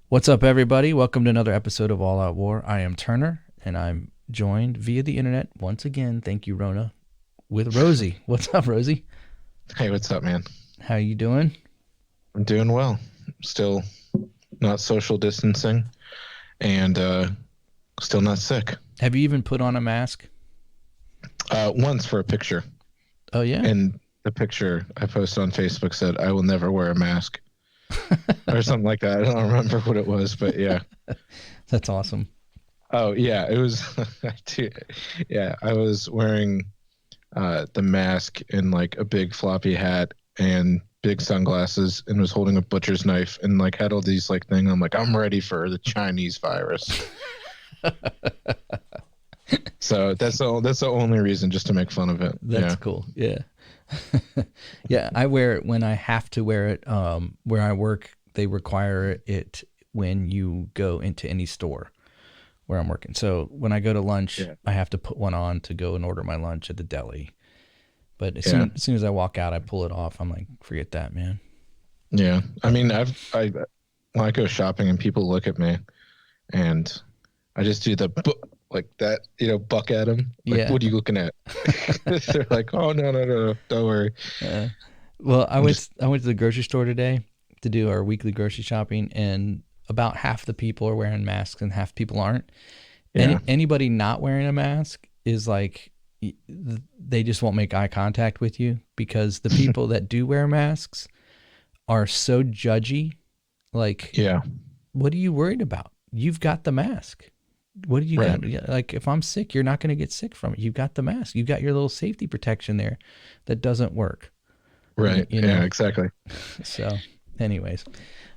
What's up, everybody? Welcome to another episode of All Out War. I am Turner, and I'm joined via the internet once again. Thank you, Rona, with Rosie. What's up, Rosie? Hey, what's up, man? How you doing? I'm doing well. Still not social distancing and still not sick. Have you even put on a mask? Once for a picture. Oh, yeah? And the picture I posted on Facebook said, I will never wear a mask or something like that. I don't remember what it was, but yeah. That's awesome. Oh, yeah. It was, yeah, I was wearing the mask and like a big floppy hat and big sunglasses and was holding a butcher's knife and like had all these like things. I'm like, I'm ready for the Chinese virus. So that's the only reason, just to make fun of it. That's cool. Yeah. Yeah, I wear it when I have to wear it. Where I work, they require it when you go into any store where I'm working. So when I go to lunch, I have to put one on to go and order my lunch at the deli. But as soon as I walk out, I pull it off. I'm like, forget that, man. Yeah. I mean, when I go shopping and people look at me and I just do the like that, buck at them. Like, Yeah. what are you looking at? They're like, oh, no, don't worry. Well, I went to the grocery store today to do our weekly grocery shopping, and about half the people are wearing masks and half people aren't. Yeah. Anybody not wearing a mask is like, they just won't make eye contact with you, because the people that do wear masks are so judgy. Like, Yeah. what are you worried about? You've got the mask. What do you Right. got? Like, if I'm sick, you're not going to get sick from it. You've got the mask. You've got your little safety protection there that doesn't work. Right. You know? Yeah, exactly. So, anyways,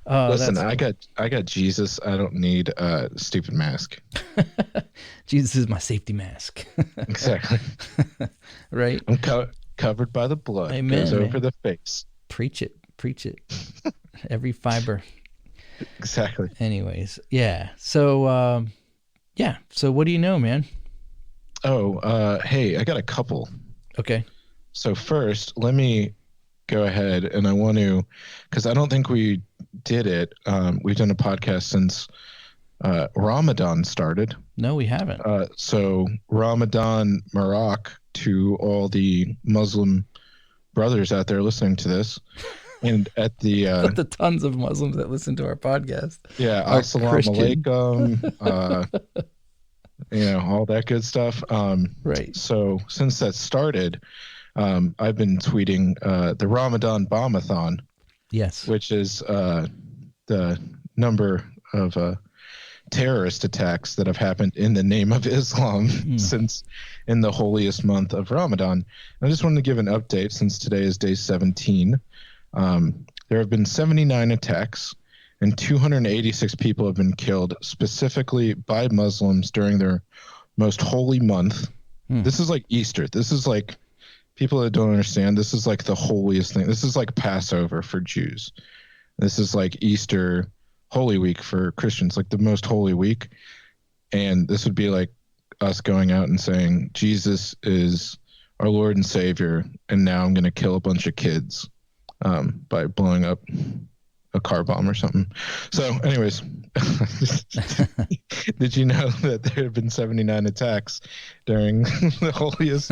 Listen, I got Jesus. I don't need a stupid mask. Jesus is my safety mask. Exactly. Right? I'm covered by the blood. Amen, Goes over man. the face. Preach it. Every fiber. Exactly. Anyways, yeah. So, So what do you know, man? Oh, hey, I got a couple. Okay. So first, let me go ahead and I want to, because I don't think we did it. We've done a podcast since Ramadan started. No, we haven't. So Ramadan Marak to all the Muslim brothers out there listening to this. And at the the tons of Muslims that listen to our podcast. yeah, Are assalamu Christian. alaikum, all that good stuff. Right. So since that started, I've been tweeting the Ramadan Bombathon, Yes. which is the number of terrorist attacks that have happened in the name of Islam since in the holiest month of Ramadan. I just wanted to give an update since today is day 17. There have been 79 attacks and 286 people have been killed specifically by Muslims during their most holy month. This is like Easter. This is like, people that don't understand, this is like the holiest thing. This is like Passover for Jews. This is like Easter Holy Week for Christians, like the most holy week. And this would be like us going out and saying, Jesus is our Lord and Savior, and now I'm going to kill a bunch of kids by blowing up a car bomb or something. So anyways, did you know that there have been 79 attacks during the holiest?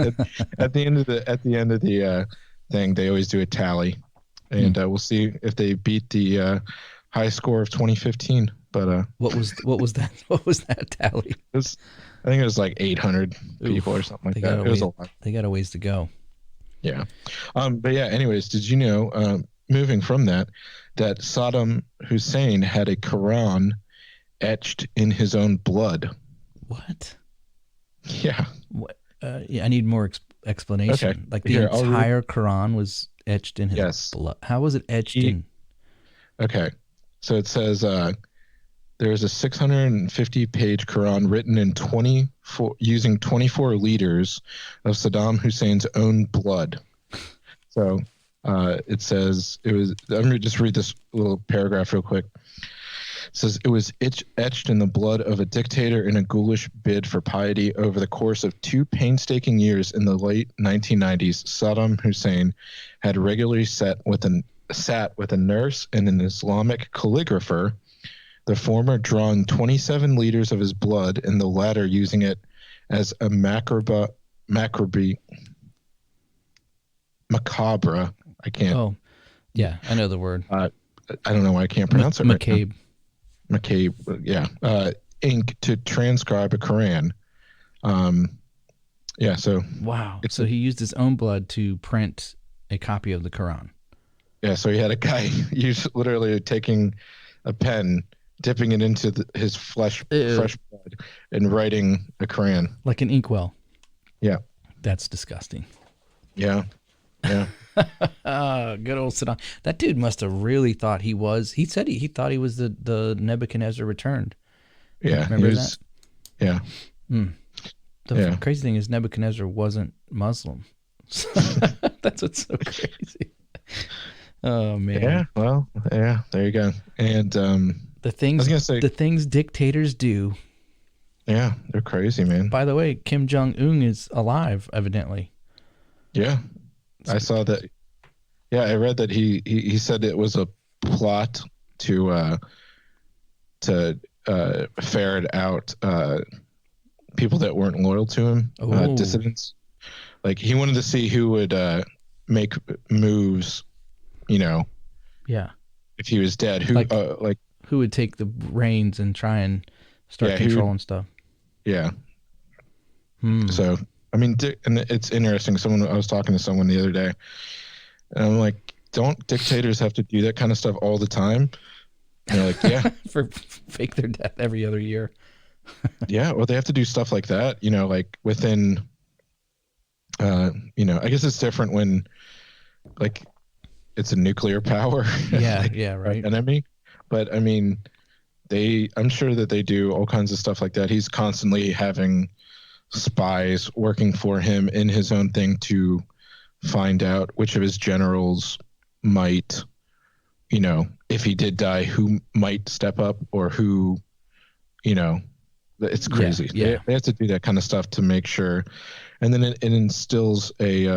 At the end of the thing, they always do a tally, and we'll see if they beat the high score of 2015. But what was that? What was that tally? I think it was like 800 people or something like that. It was a lot. They got a ways to go. Yeah. But yeah, anyways, did you know, moving from that Saddam Hussein had a Quran etched in his own blood? What? Yeah. What? Yeah, I need more explanation. Okay. Like the entire Quran was etched in his blood. How was it etched in? Okay. So it says there is a 650-page Quran written in using 24 liters of Saddam Hussein's own blood. So it says it was. Let me just read this little paragraph real quick. It says it was etched in the blood of a dictator in a ghoulish bid for piety. Over the course of 2 painstaking years in the late 1990s, Saddam Hussein had regularly sat with a nurse and an Islamic calligrapher the former drawing 27 liters of his blood and the latter using it as a macabre. I can't. Oh, yeah, I know the word. I don't know why I can't pronounce it right now. McCabe. McCabe, yeah. Ink to transcribe a Quran. Yeah, so. Wow. So he used his own blood to print a copy of the Quran. Yeah, so he had a guy literally taking a pen, dipping it into his fresh blood, and writing a Quran. Like an inkwell. Yeah. That's disgusting. Yeah. Yeah. Good old Saddam. That dude must have really thought he was. He said he thought he was the Nebuchadnezzar returned. Yeah. Remember that? Yeah. The crazy thing is Nebuchadnezzar wasn't Muslim. That's what's so crazy. Oh man. Yeah. Well. Yeah. There you go. And the things dictators do. Yeah, they're crazy, man. By the way, Kim Jong-un is alive, evidently. Yeah, I saw that. Yeah, I read that he said it was a plot to ferret out people that weren't loyal to him, dissidents. Like he wanted to see who would make moves, Yeah. If he was dead, who would take the reins and try and start controlling stuff. Yeah. So, I mean, and it's interesting. I was talking to someone the other day, and I'm like, don't dictators have to do that kind of stuff all the time? And they're like, yeah. For fake their death every other year. Yeah, well, they have to do stuff like that, like within, I guess it's different when, like, it's a nuclear power. Yeah, like, yeah, right. Enemy. But, I mean, I'm sure that they do all kinds of stuff like that. He's constantly having spies working for him in his own thing to find out which of his generals might, if he did die, who might step up or who, it's crazy. Yeah. They have to do that kind of stuff to make sure. And then it instills he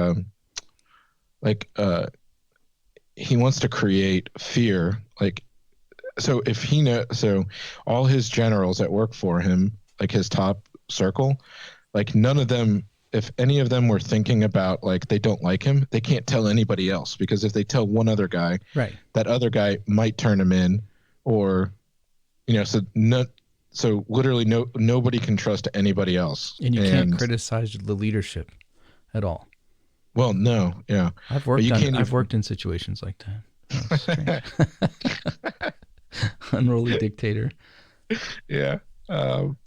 wants to create fear. Like, so all his generals that work for him, like his top circle, like none of them, if any of them were thinking about like they don't like him, they can't tell anybody else, because if they tell one other guy, right, that other guy might turn him in, or so literally nobody can trust anybody else, and you can't criticize the leadership at all. Well, no, yeah, I've worked in situations like that. Unruly dictator. Yeah.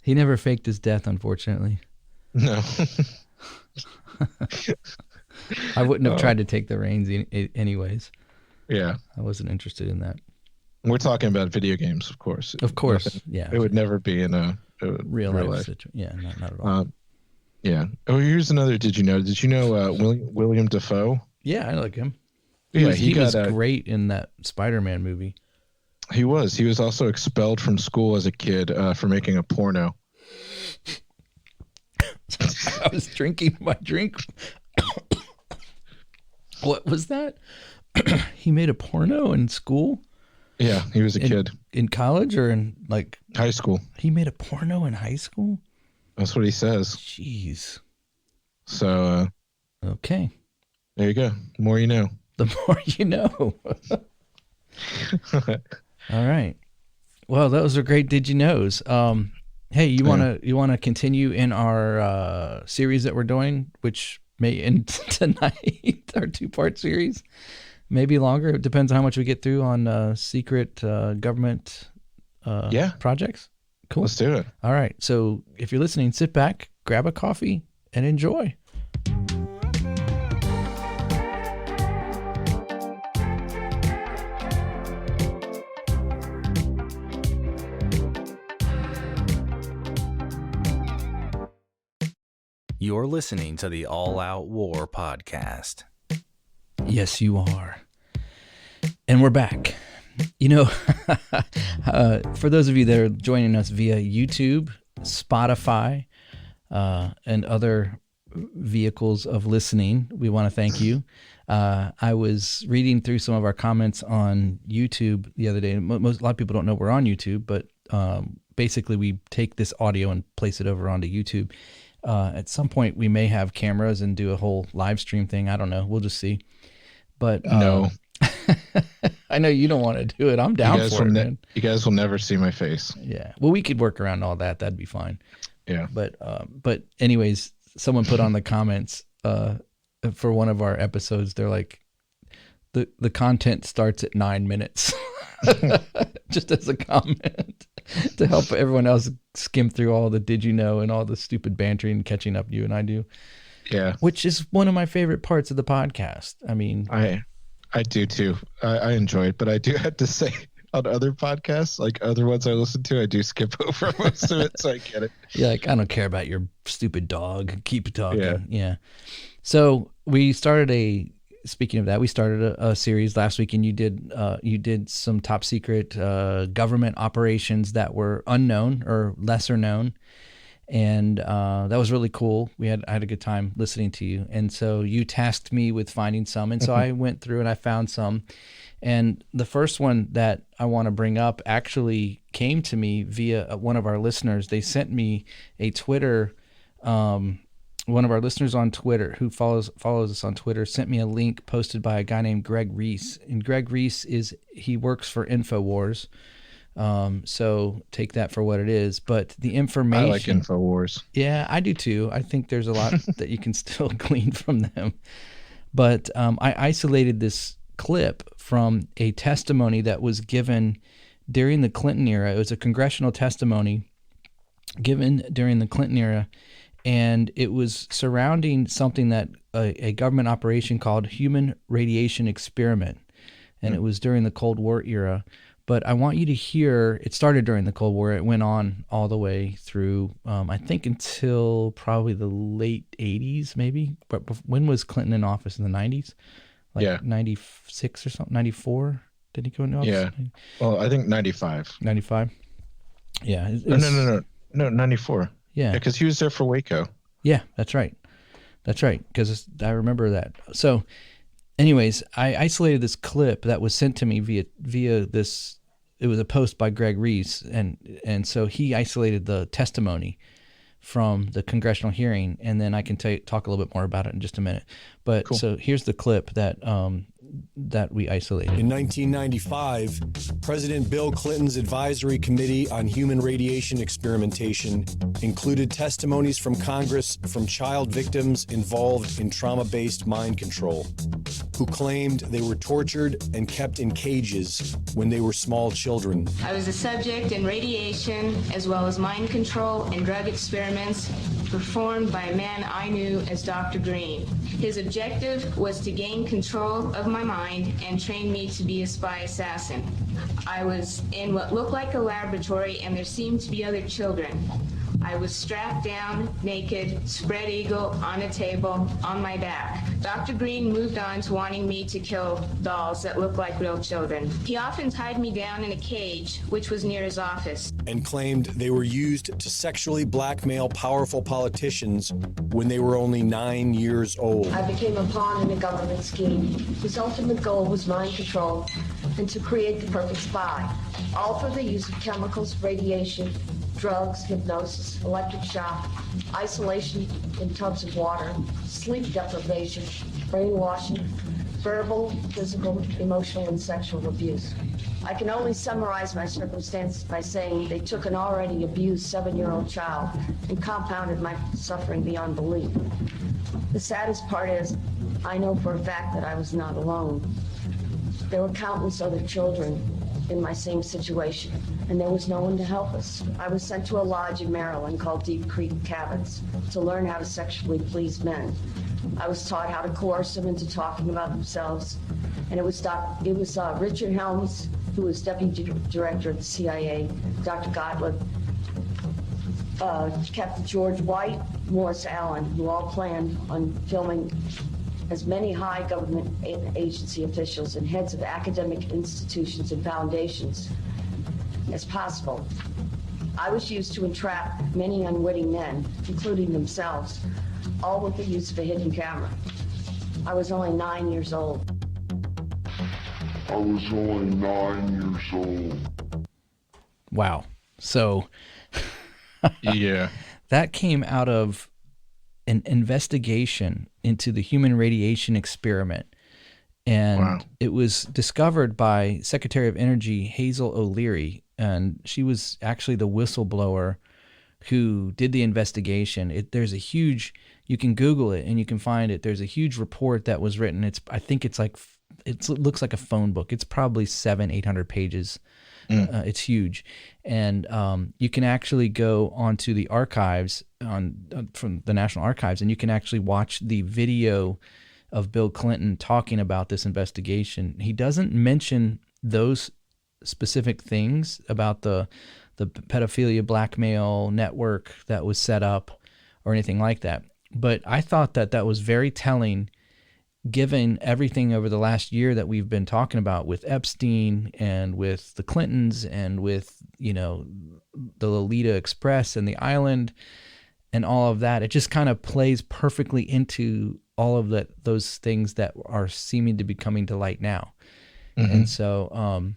He never faked his death, unfortunately. No. I wouldn't have tried to take the reins anyways. Yeah. I wasn't interested in that. We're talking about video games, of course. Of course, yeah. It would never be in a real life situation. Yeah, not at all. Yeah. Oh, here's another. Did you know William Dafoe? Yeah, I like him. He was great in that Spider-Man movie. He was. He was also expelled from school as a kid for making a porno. I was drinking my drink. What was that? He made a porno in school? Yeah, he was a kid. In college or in like high school? He made a porno in high school? That's what he says. Jeez. So okay. There you go. The more you know. The more you know. All right. Well, those are great Did You Knows. Hey, you wanna continue in our series that we're doing, which may end tonight, our 2-part series, maybe longer. It depends on how much we get through on secret government projects. Cool. Let's do it. All right. So if you're listening, sit back, grab a coffee, and enjoy. You're listening to the All Out War podcast. Yes, you are. And we're back. For those of you that are joining us via YouTube, Spotify, and other vehicles of listening, we want to thank you. I was reading through some of our comments on YouTube the other day. A lot of people don't know we're on YouTube, but basically we take this audio and place it over onto YouTube. At some point we may have cameras and do a whole live stream thing. I don't know. We'll just see. But No. I know you don't want to do it. I'm down for it, man. You guys will never see my face. Yeah. Well, we could work around all that. That'd be fine. Yeah. But anyways, someone put on the comments for one of our episodes. They're like, the content starts at 9 minutes, just as a comment to help everyone else skim through all the did you know and all the stupid bantering and catching up you and I do. Yeah. Which is one of my favorite parts of the podcast. I mean, I do too. I enjoy it, but I do have to say on other podcasts, like other ones I listen to, I do skip over most of it, so I get it. Yeah, like, I don't care about your stupid dog. Keep talking. Yeah. So speaking of that, we started a series last week, and you did some top secret government operations that were unknown or lesser known. And that was really cool. I had a good time listening to you. And so you tasked me with finding some. And so I went through and I found some. And the first one that I want to bring up actually came to me via one of our listeners. They sent me a Twitter, one of our listeners on Twitter who follows us on Twitter sent me a link posted by a guy named Greg Reese. And Greg Reese he works for InfoWars. So take that for what it is, but the information. I like InfoWars. Yeah, I do too. I think there's a lot that you can still glean from them. But I isolated this clip from a testimony that was given during the Clinton era. It was a congressional testimony given during the Clinton era, and it was surrounding something that a government operation called Human Radiation Experiment, and it was during the Cold War era. But I want you to hear, it started during the Cold War. It went on all the way through, I think, until probably the late 80s, maybe. But when was Clinton in office? In the 90s? Like 96 or something? 94? Did he go into office? Yeah. Well, I think 95. 95? Yeah. No, 94. Yeah. Because he was there for Waco. Yeah, that's right. That's right. Because I remember that. So anyways, I isolated this clip that was sent to me via this. It was a post by Greg Reese, and so he isolated the testimony from the congressional hearing, and then I can talk a little bit more about it in just a minute. But cool. So here's the clip that we isolated. In 1995, President Bill Clinton's Advisory Committee on Human Radiation Experimentation included testimonies from Congress from child victims involved in trauma-based mind control, who claimed they were tortured and kept in cages when they were small children. I was a subject in radiation as well as mind control and drug experiments performed by a man I knew as Dr. Green. His objective was to gain control of my mind and train me to be a spy assassin. I was in what looked like a laboratory, and there seemed to be other children. I was strapped down, naked, spread eagle, on a table, on my back. Dr. Green moved on to wanting me to kill dolls that looked like real children. He often tied me down in a cage, which was near his office, and claimed they were used to sexually blackmail powerful politicians when they were only 9 years old. I became a pawn in a government scheme. His ultimate goal was mind control and to create the perfect spy, all through the use of chemicals, radiation, drugs, hypnosis, electric shock, isolation in tubs of water, sleep deprivation, brainwashing, verbal, physical, emotional, and sexual abuse. I can only summarize my circumstances by saying they took an already abused 7-year-old child and compounded my suffering beyond belief. The saddest part is, I know for a fact that I was not alone. There were countless other children in my same situation, and there was no one to help us. I was sent to a lodge in Maryland called Deep Creek Cabins to learn how to sexually please men. I was taught how to coerce them into talking about themselves, and it was Richard Helms, who was deputy director of the CIA, Dr. Gottlieb, Captain George White, Morris Allen, who all planned on filming as many high government agency officials and heads of academic institutions and foundations as possible. I was used to entrap many unwitting men, including themselves, all with the use of a hidden camera. I was only 9 years old. Wow. So Yeah. that came out of an investigation into the human radiation experiment. And Wow. it was discovered by Secretary of Energy Hazel O'Leary. And she was actually the whistleblower who did the investigation. There's a huge, you can Google it and you can find it. There's a huge report that was written. I think it looks like a phone book. It's probably 700-800 pages. It's huge. And you can actually go onto the archives from the National Archives, and you can actually watch the video of Bill Clinton talking about this investigation. He doesn't mention those specific things about the pedophilia blackmail network that was set up or anything like that. But I thought that was very telling, given everything over the last year that we've been talking about with Epstein and with the Clintons and with, the Lolita Express and the island and all of that. It just kind of plays perfectly into all of those things that are seeming to be coming to light now. Mm-hmm. And so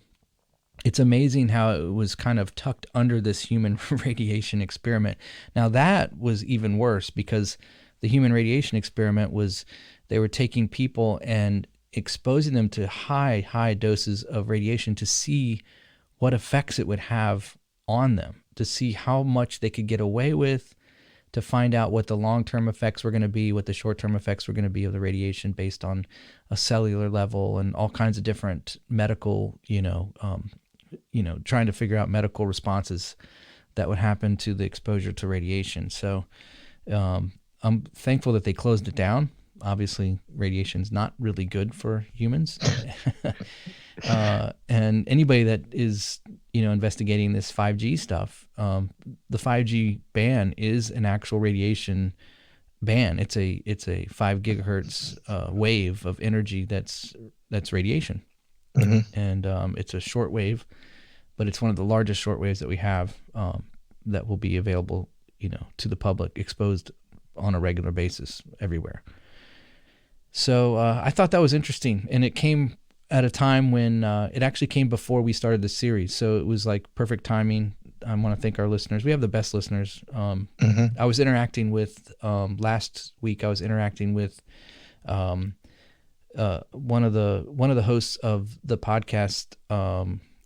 it's amazing how it was kind of tucked under this human radiation experiment. Now that was even worse, because the human radiation experiment was, they were taking people and exposing them to high doses of radiation to see what effects it would have on them, to see how much they could get away with, to find out what the long-term effects were going to be, what the short-term effects were going to be of the radiation based on a cellular level and all kinds of different medical, trying to figure out medical responses that would happen to the exposure to radiation. So I'm thankful that they closed it down. Obviously, radiation is not really good for humans. And anybody that is, investigating this 5G stuff, the 5G ban is an actual radiation ban. It's a 5 gigahertz wave of energy that's radiation. Mm-hmm. And it's a short wave, but it's one of the largest short waves that we have that will be available, to the public, exposed on a regular basis everywhere. So I thought that was interesting, and it came at a time when it actually came before we started the series. So it was like perfect timing. I want to thank our listeners. We have the best listeners. I was interacting with, last week, I was interacting with one of the hosts of the podcast,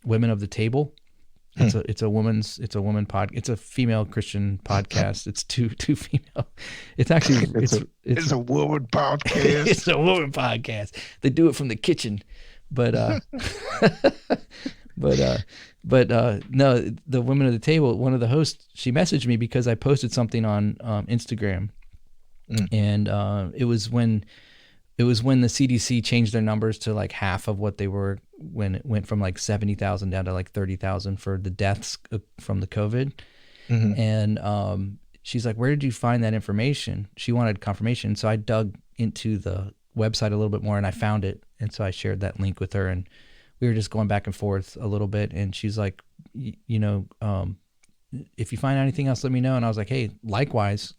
Women of the Table. It's a woman it's a female Christian podcast. It's two female. It's actually it's a woman podcast. It's a woman podcast. They do it from the kitchen, but no, the Women of the Table. One of the hosts, she messaged me because I posted something on Instagram, and it was when the CDC changed their numbers to like half of what they were when it went from like 70,000 down to like 30,000 for the deaths from the COVID. Mm-hmm. And she's like, where did you find that information? She wanted confirmation. So I dug into the website a little bit more and I found it. And so I shared that link with her, and we were just going back and forth a little bit. And she's like, if you find anything else, let me know. And I was like, hey, likewise,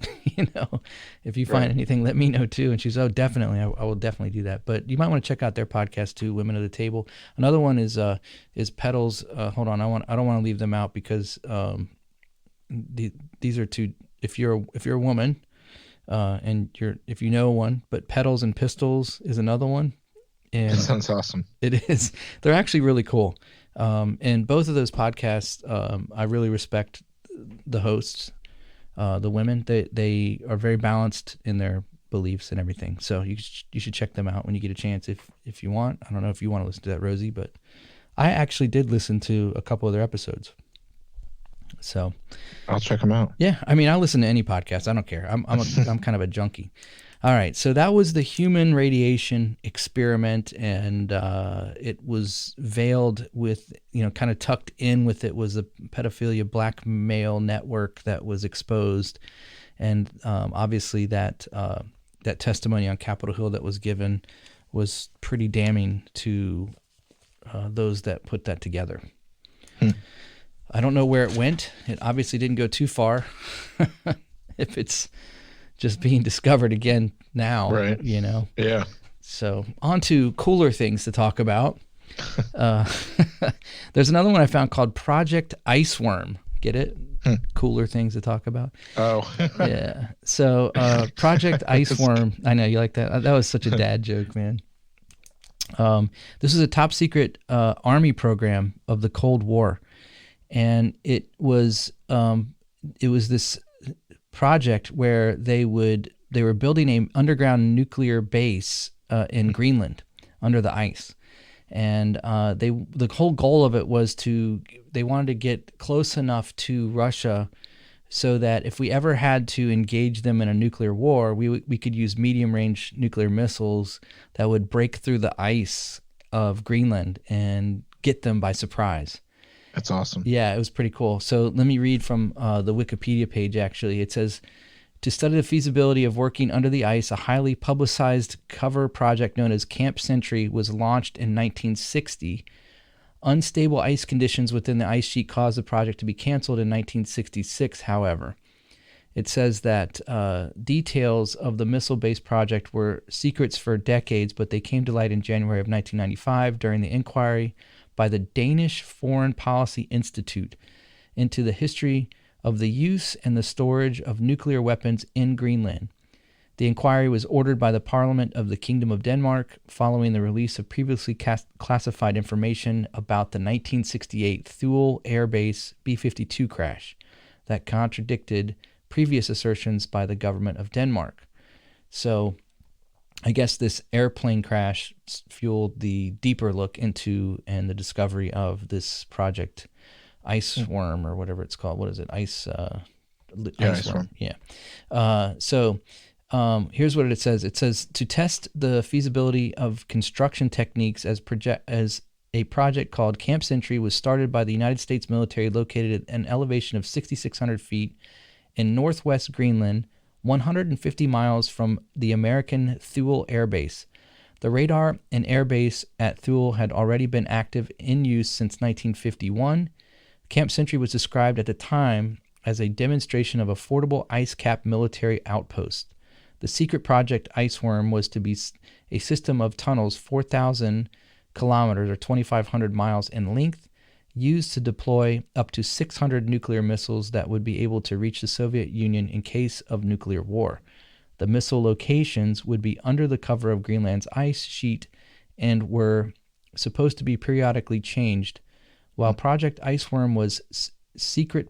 if you find anything, let me know too. And she's, oh, definitely. I will definitely do that. But you might want to check out their podcast too, Women of the Table. Another one is Petals. Hold on. I don't want to leave them out because these are two, if you're a woman and if you know one, but Petals and Pistols is another one. And that sounds awesome. It is. They're actually really cool. And both of those podcasts, I really respect the hosts, the women. They are very balanced in their beliefs and everything. So you should check them out when you get a chance if you want. I don't know if you want to listen to that, Rosie, but I actually did listen to a couple of their episodes. So I'll check them out. Yeah, I mean, I listen to any podcast. I don't care. I'm kind of a junkie. All right, so that was the human radiation experiment, and it was veiled with, kind of tucked in with it was a pedophilia blackmail network that was exposed, and obviously that testimony on Capitol Hill that was given was pretty damning to those that put that together. I don't know where it went. It obviously didn't go too far. If it's just being discovered again now, right? Yeah. So on to cooler things to talk about. There's another one I found called Project Iceworm. Get it? Cooler things to talk about. Oh. Yeah. So Project Iceworm. I know you like that. That was such a dad joke, man. This is a top secret Army program of the Cold War, and it was this project where they were building an underground nuclear base in Greenland under the ice, and the whole goal of it was they wanted to get close enough to Russia so that if we ever had to engage them in a nuclear war, we could use medium-range nuclear missiles that would break through the ice of Greenland and get them by surprise. That's awesome. Yeah, it was pretty cool. So let me read from the Wikipedia page, actually. It says, to study the feasibility of working under the ice, a highly publicized cover project known as Camp Century was launched in 1960. Unstable ice conditions within the ice sheet caused the project to be canceled in 1966, however. It says that details of the missile-based project were secrets for decades, but they came to light in January of 1995 during the inquiry by the Danish Foreign Policy Institute into the history of the use and the storage of nuclear weapons in Greenland. The inquiry was ordered by the Parliament of the Kingdom of Denmark following the release of previously classified information about the 1968 Thule Air Base B-52 crash that contradicted previous assertions by the government of Denmark. So I guess this airplane crash fueled the deeper look into and the discovery of this Project Iceworm, or whatever it's called. What is it? Iceworm. Yeah. Here's what it says. It says, to test the feasibility of construction techniques as a project called Camp Century was started by the United States military located at an elevation of 6,600 feet in northwest Greenland, 150 miles from the American Thule Air Base. The radar and air base at Thule had already been active in use since 1951. Camp Century was described at the time as a demonstration of affordable ice-cap military outposts. The secret Project Iceworm was to be a system of tunnels 4,000 kilometers or 2,500 miles in length, used to deploy up to 600 nuclear missiles that would be able to reach the Soviet Union in case of nuclear war. The missile locations would be under the cover of Greenland's ice sheet and were supposed to be periodically changed. While Project Iceworm was secret,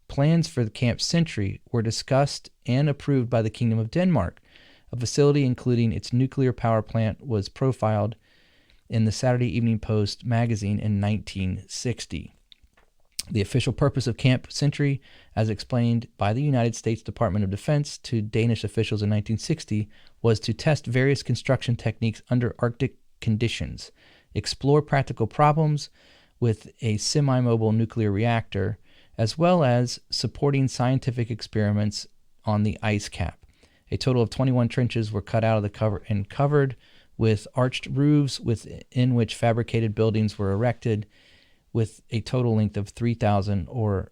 plans for the Camp Century were discussed and approved by the Kingdom of Denmark. A facility including its nuclear power plant was profiled in the Saturday Evening Post magazine in 1960. The official purpose of Camp Century, as explained by the United States Department of Defense to Danish officials in 1960, was to test various construction techniques under Arctic conditions, explore practical problems with a semi-mobile nuclear reactor, as well as supporting scientific experiments on the ice cap. A total of 21 trenches were cut out of the cover and covered with arched roofs within which fabricated buildings were erected with a total length of 3,000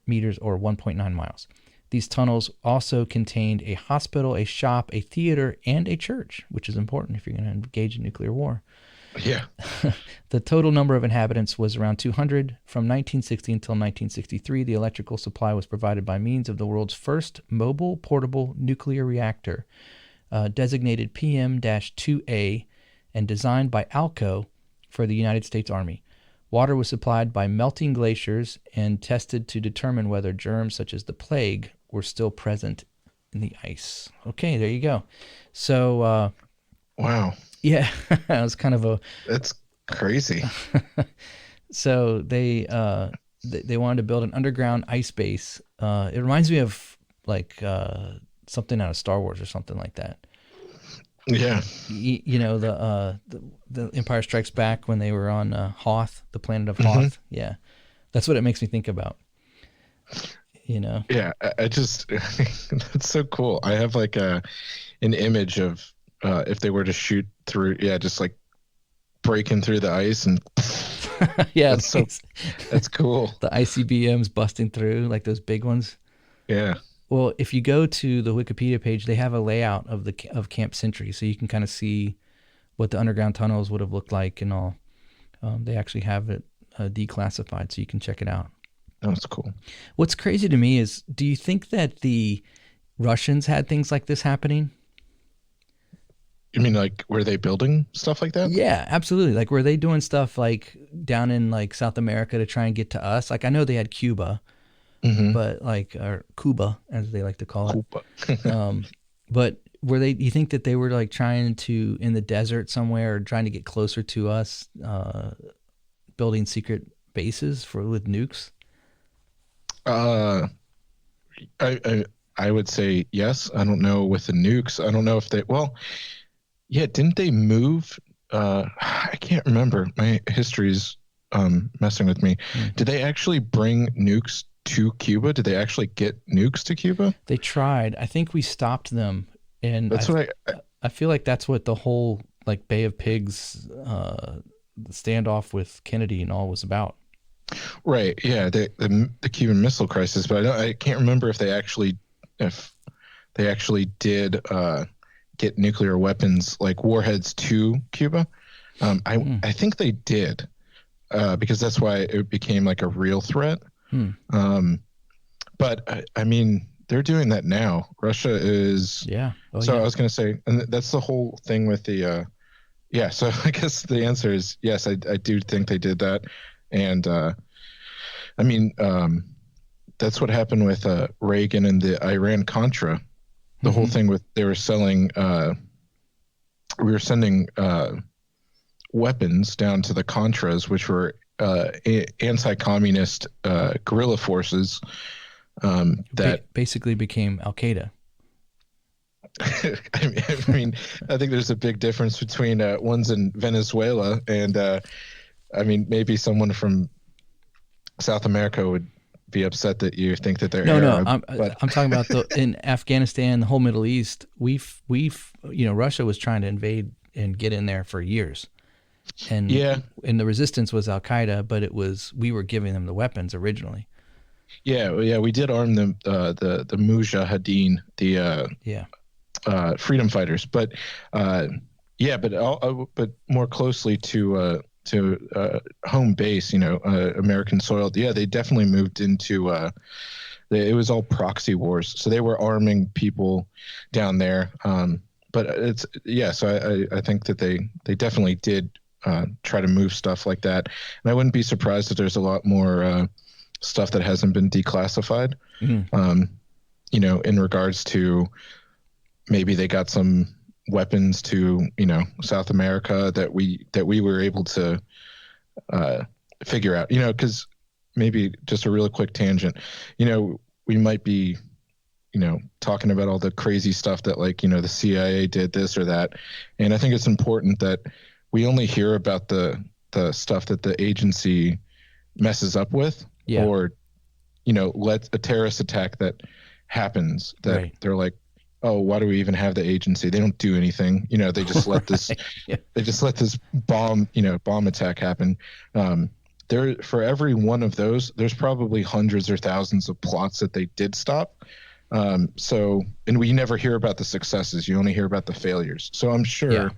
meters or 1.9 miles. These tunnels also contained a hospital, a shop, a theater, and a church, which is important if you're going to engage in nuclear war. Yeah. The total number of inhabitants was around 200. From 1960 until 1963, the electrical supply was provided by means of the world's first mobile portable nuclear reactor, designated PM-2A, and designed by ALCO for the United States Army. Water was supplied by melting glaciers and tested to determine whether germs such as the plague were still present in the ice. Okay, there you go. So, wow. Yeah, it was kind of That's crazy. So they wanted to build an underground ice base. It reminds me of like something out of Star Wars or something like that. Yeah. You know, the Empire Strikes Back when they were on Hoth, the planet of Hoth. Mm-hmm. Yeah, that's what it makes me think about. You know. Yeah, I just that's so cool. I have like an image of if they were to shoot through, just like breaking through the ice and yeah, that's cool. The ICBMs busting through, like those big ones. Yeah. Well, if you go to the Wikipedia page, they have a layout of Camp Century, so you can kind of see what the underground tunnels would have looked like and all. They actually have it declassified, so you can check it out. That's cool. What's crazy to me is, do you think that the Russians had things like this happening? You mean like, were they building stuff like that? Yeah, absolutely. Like, were they doing stuff like down in like South America to try and get to us? Like, I know they had Cuba, but like, or Cuba as they like to call it. But were they? You think that they were like trying to, in the desert somewhere, trying to get closer to us, building secret bases with nukes? I would say yes. I don't know with the nukes. I don't know if they. Well, yeah. Didn't they move? I can't remember. My history's messing with me. Did they actually bring nukes to Cuba? Did they actually get nukes to Cuba? They tried. I think we stopped them, and That's I feel like that's what the whole like Bay of Pigs standoff with Kennedy and all was about. Right. Yeah. The Cuban Missile Crisis, but I can't remember if they actually did get nuclear weapons like warheads to Cuba. I think they did because that's why it became like a real threat. But I mean, they're doing that now. Russia is. Yeah. I was going to say, and that's the whole thing with the. Yeah. So I guess the answer is yes. I do think they did that. And I mean, that's what happened with Reagan and the Iran-Contra. The whole thing with they were selling, we were sending weapons down to the Contras, which were anti-communist guerrilla forces that basically became Al-Qaeda. I mean, I think there's a big difference between one's in Venezuela and I mean, maybe someone from South America would be upset that you think that they're Arab. I'm talking about in Afghanistan, the whole Middle East. We've Russia was trying to invade and get in there for years, and the resistance was Al Qaeda, but we were giving them the weapons originally. Yeah, we did arm them, the Mujahideen, the freedom fighters, but but more closely to home base, American soil. Yeah, they definitely moved into it was all proxy wars. So they were arming people down there. But so I think that they definitely did try to move stuff like that. And I wouldn't be surprised if there's a lot more stuff that hasn't been declassified, in regards to maybe they got some weapons to South America that we were able to figure out, because maybe just a real quick tangent, we might be talking about all the crazy stuff that the CIA did this or that, and I think it's important that we only hear about the stuff that the agency messes up with, or let a terrorist attack that happens that right. They're like, oh, why do we even have the agency? They don't do anything. They just let this, they just let this bomb attack happen. There, for every one of those, there's probably hundreds or thousands of plots that they did stop. And we never hear about the successes. You only hear about the failures. So I'm sure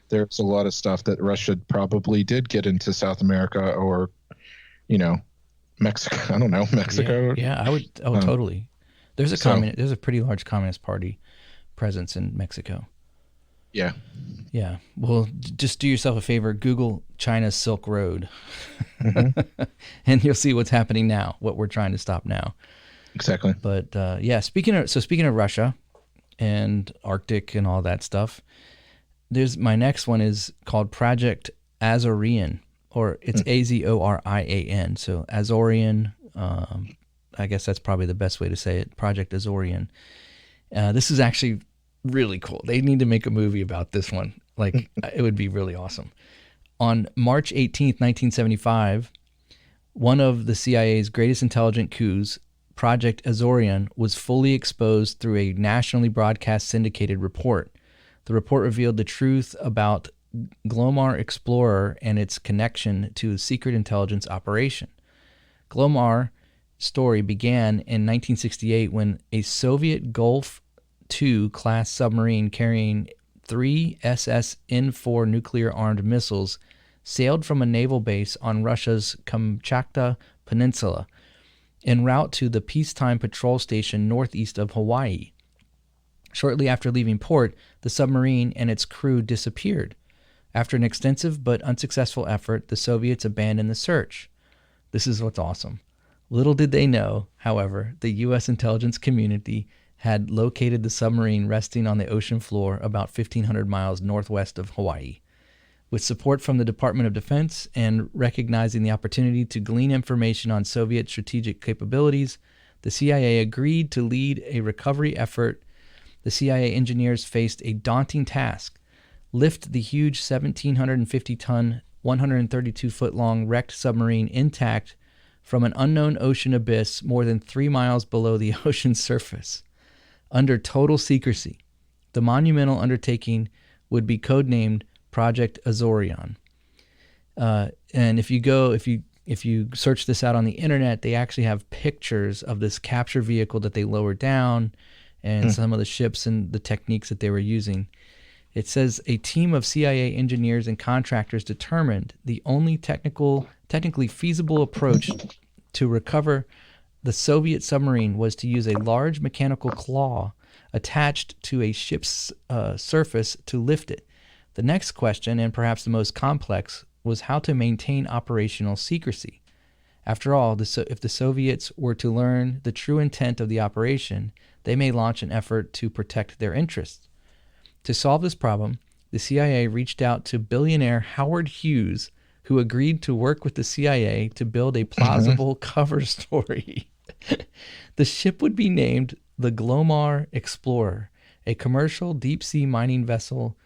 there's a lot of stuff that Russia probably did get into South America or, Mexico. I don't know, Mexico. Yeah, I would. Oh, totally. There's a pretty large Communist Party presence in Mexico. Yeah. Yeah. Well, just do yourself a favor. Google China's Silk Road, and you'll see what's happening now. What we're trying to stop now. Exactly. But speaking of Russia and Arctic and all that stuff, my next one is called Project Azorian, or it's Azorian. So Azorian. I guess that's probably the best way to say it. Project Azorian. This is actually really cool. They need to make a movie about this one. It would be really awesome. On March 18th, 1975, one of the CIA's greatest intelligent coups, Project Azorian, was fully exposed through a nationally broadcast syndicated report. The report revealed the truth about Glomar Explorer and its connection to a secret intelligence operation. Glomar story began in 1968 when a Soviet Gulf II class submarine carrying 3 SS-N4 nuclear-armed missiles sailed from a naval base on Russia's Kamchatka Peninsula en route to the peacetime patrol station northeast of Hawaii. Shortly after leaving port, the submarine and its crew disappeared. After an extensive but unsuccessful effort, the Soviets abandoned the search. This is what's awesome. Little did they know, however, the U.S. intelligence community had located the submarine resting on the ocean floor about 1,500 miles northwest of Hawaii. With support from the Department of Defense and recognizing the opportunity to glean information on Soviet strategic capabilities, the CIA agreed to lead a recovery effort. The CIA engineers faced a daunting task: lift the huge 1,750-ton, 132-foot-long wrecked submarine intact from an unknown ocean abyss more than 3 miles below the ocean surface, under total secrecy. The monumental undertaking would be codenamed Project Azorion. And if you search this out on the internet, they actually have pictures of this capture vehicle that they lowered down and some of the ships and the techniques that they were using. It says a team of CIA engineers and contractors determined the only technically feasible approach to recover the Soviet submarine was to use a large mechanical claw attached to a ship's surface to lift it. The next question, and perhaps the most complex, was how to maintain operational secrecy. After all, if the Soviets were to learn the true intent of the operation, they may launch an effort to protect their interests. To solve this problem, the CIA reached out to billionaire Howard Hughes, who agreed to work with the CIA to build a plausible cover story. The ship would be named the Glomar Explorer, a commercial deep-sea mining vessel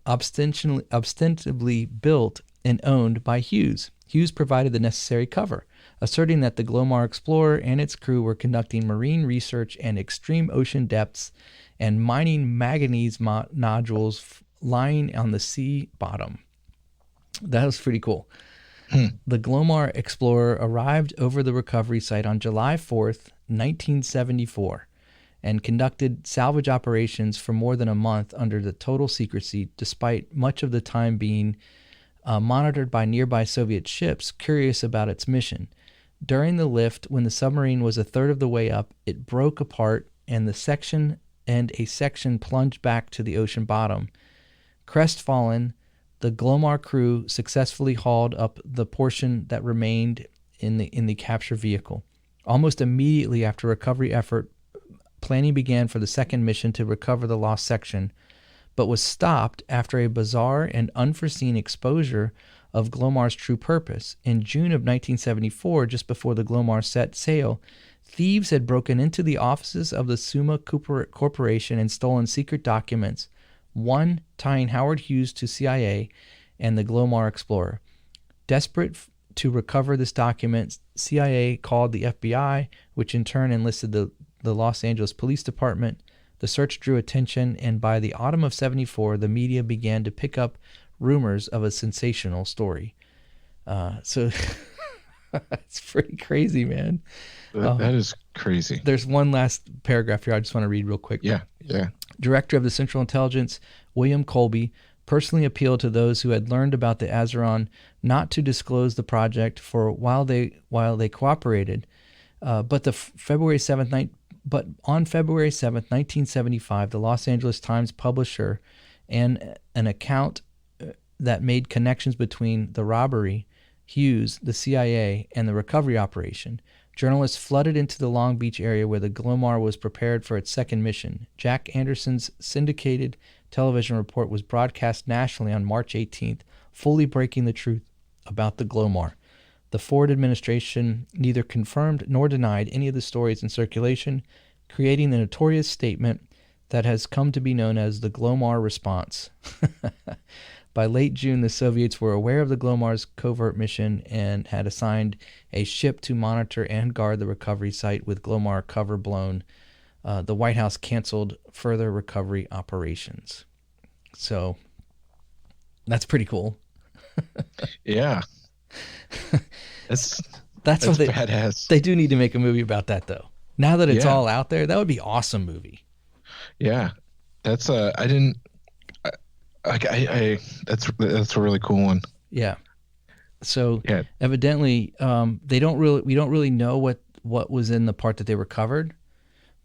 ostensibly built and owned by Hughes. Hughes provided the necessary cover, asserting that the Glomar Explorer and its crew were conducting marine research and extreme ocean depths and mining manganese nodules lying on the sea bottom. That was pretty cool. The Glomar Explorer arrived over the recovery site on July 4th, 1974, and conducted salvage operations for more than a month under the total secrecy, despite much of the time being monitored by nearby Soviet ships curious about its mission. During the lift, when the submarine was a third of the way up, it broke apart and a section plunged back to the ocean bottom. Crestfallen, the Glomar crew successfully hauled up the portion that remained in the capture vehicle. Almost immediately after recovery effort, planning began for the second mission to recover the lost section, but was stopped after a bizarre and unforeseen exposure of Glomar's true purpose. In June of 1974, just before the Glomar set sail, thieves had broken into the offices of the Summa Corporation and stolen secret documents, one tying Howard Hughes to CIA and the Glomar Explorer. Desperate to recover this document, CIA called the FBI, which in turn enlisted the Los Angeles Police Department. The search drew attention, and by the autumn of '74, the media began to pick up rumors of a sensational story. So it's pretty crazy, man. That is crazy. There's one last paragraph here I just want to read real quick. Yeah. Director of the Central Intelligence, William Colby, personally appealed to those who had learned about the Azeron not to disclose the project for while they cooperated. But on February 7th, 1975, the Los Angeles Times publisher and an account that made connections between the robbery, Hughes, the CIA, and the recovery operation. Journalists flooded into the Long Beach area where the Glomar was prepared for its second mission. Jack Anderson's syndicated television report was broadcast nationally on March 18th, fully breaking the truth about the Glomar. The Ford administration neither confirmed nor denied any of the stories in circulation, creating the notorious statement that has come to be known as the Glomar response. By late June, the Soviets were aware of the Glomar's covert mission and had assigned a ship to monitor and guard the recovery site with Glomar cover blown. The White House canceled further recovery operations. So that's pretty cool. Yeah. That's what badass. They do need to make a movie about that, though. Now that it's Yeah. all out there, that would be an awesome movie. Yeah. That's that's a really cool one. Yeah. So Yeah. evidently, we don't really know what was in the part that they recovered,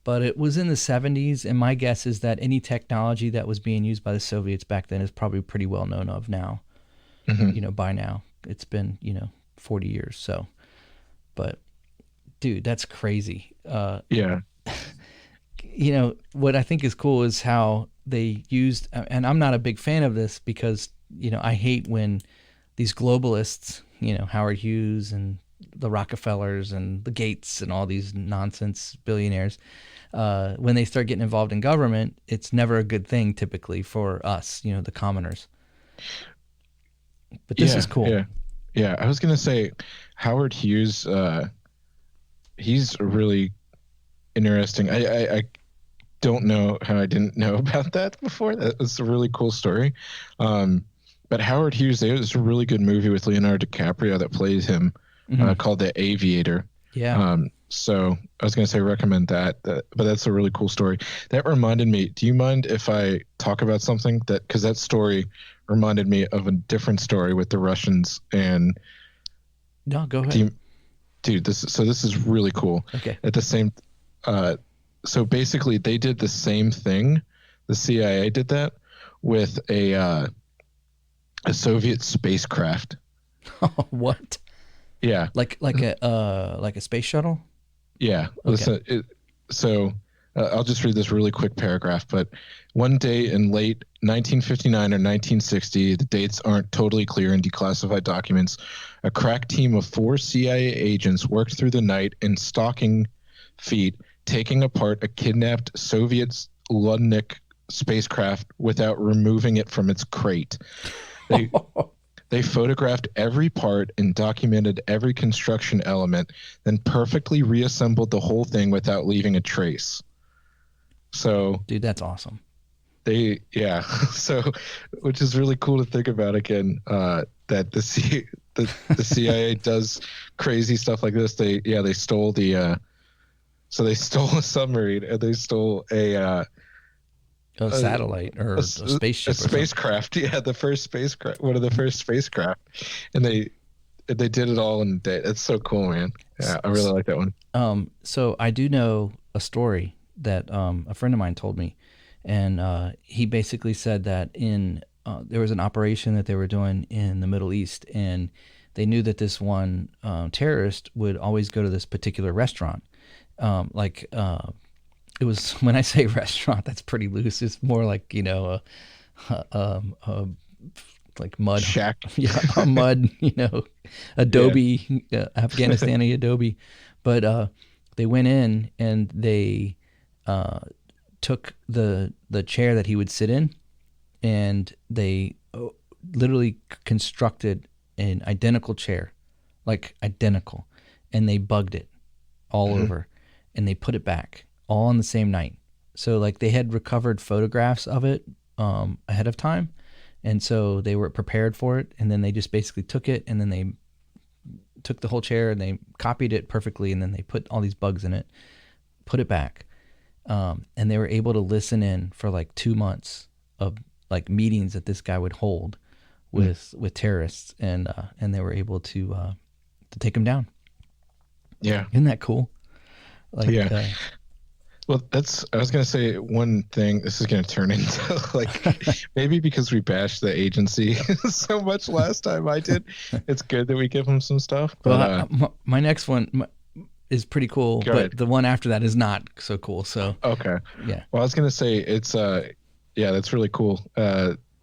but it was in the 70s. And my guess is that any technology that was being used by the Soviets back then is probably pretty well known of now. By now it's been 40 years. So, but dude, that's crazy. Yeah. What I think is cool is how they used, and I'm not a big fan of this because, I hate when these globalists, Howard Hughes and the Rockefellers and the Gates and all these nonsense billionaires, when they start getting involved in government, it's never a good thing typically for us, the commoners. But this is cool. Yeah. I was going to say Howard Hughes, he's really interesting. I don't know how I didn't know about that before. That was a really cool story. But Howard Hughes, there's a really good movie with Leonardo DiCaprio that plays him called The Aviator. Yeah. So I was going to say recommend that, but that's a really cool story. That reminded me, do you mind if I talk about something because that story reminded me of a different story with the Russians and. No, go ahead. Dude, this is really cool. Okay. At the same, so basically they did the same thing. The CIA did that with a Soviet spacecraft. What? Yeah. Like a space shuttle? Yeah. Okay. Listen, I'll just read this really quick paragraph, but one day in late 1959 or 1960, the dates aren't totally clear in declassified documents, a crack team of 4 CIA agents worked through the night in stocking feet, taking apart a kidnapped Soviet Ludnik spacecraft without removing it from its crate. They photographed every part and documented every construction element, then perfectly reassembled the whole thing without leaving a trace. So, dude, that's awesome. So, which is really cool to think about again, that the CIA does crazy stuff like this. They stole they stole a submarine and they stole a satellite or a spaceship, a spacecraft. Yeah, the first spacecraft, one of the first spacecraft, and they did it all in a day. That's so cool, man. Yeah, I really like that one. So I do know a story that a friend of mine told me, and he basically said that there was an operation that they were doing in the Middle East, and they knew that this one terrorist would always go to this particular restaurant. It was, when I say restaurant, that's pretty loose. It's more like, like mud shack. Yeah, a mud, adobe, Afghanistani adobe. But they went in and they took the chair that he would sit in, and they literally constructed an identical chair, like identical, and they bugged it all over, and they put it back all on the same night. So like they had recovered photographs of it ahead of time, and so they were prepared for it, and then they just basically took it, and then they took the whole chair and they copied it perfectly, and then they put all these bugs in it, put it back, and they were able to listen in for like 2 months of like meetings that this guy would hold with terrorists, and they were able to take him down. Yeah, isn't that cool? Like, yeah. Well, I was going to say one thing. This is going to turn into like, maybe because we bashed the agency so much last time I did, it's good that we give them some stuff. But, well, my next one is pretty cool, but ahead. The one after that is not so cool. So, okay. Yeah. Well, I was going to say it's, that's really cool.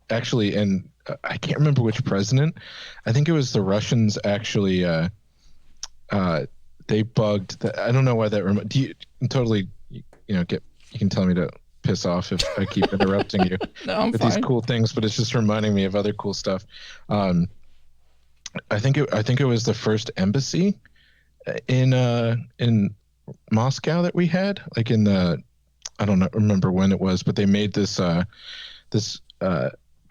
Actually, and I can't remember which president. I think it was the Russians actually, they bugged I don't know why that do you totally, you can tell me to piss off if I keep interrupting you no, with fine. these cool things, but it's just reminding me of other cool stuff. I think it was the first embassy in Moscow that we had, like in the, I don't remember when it was, but they made this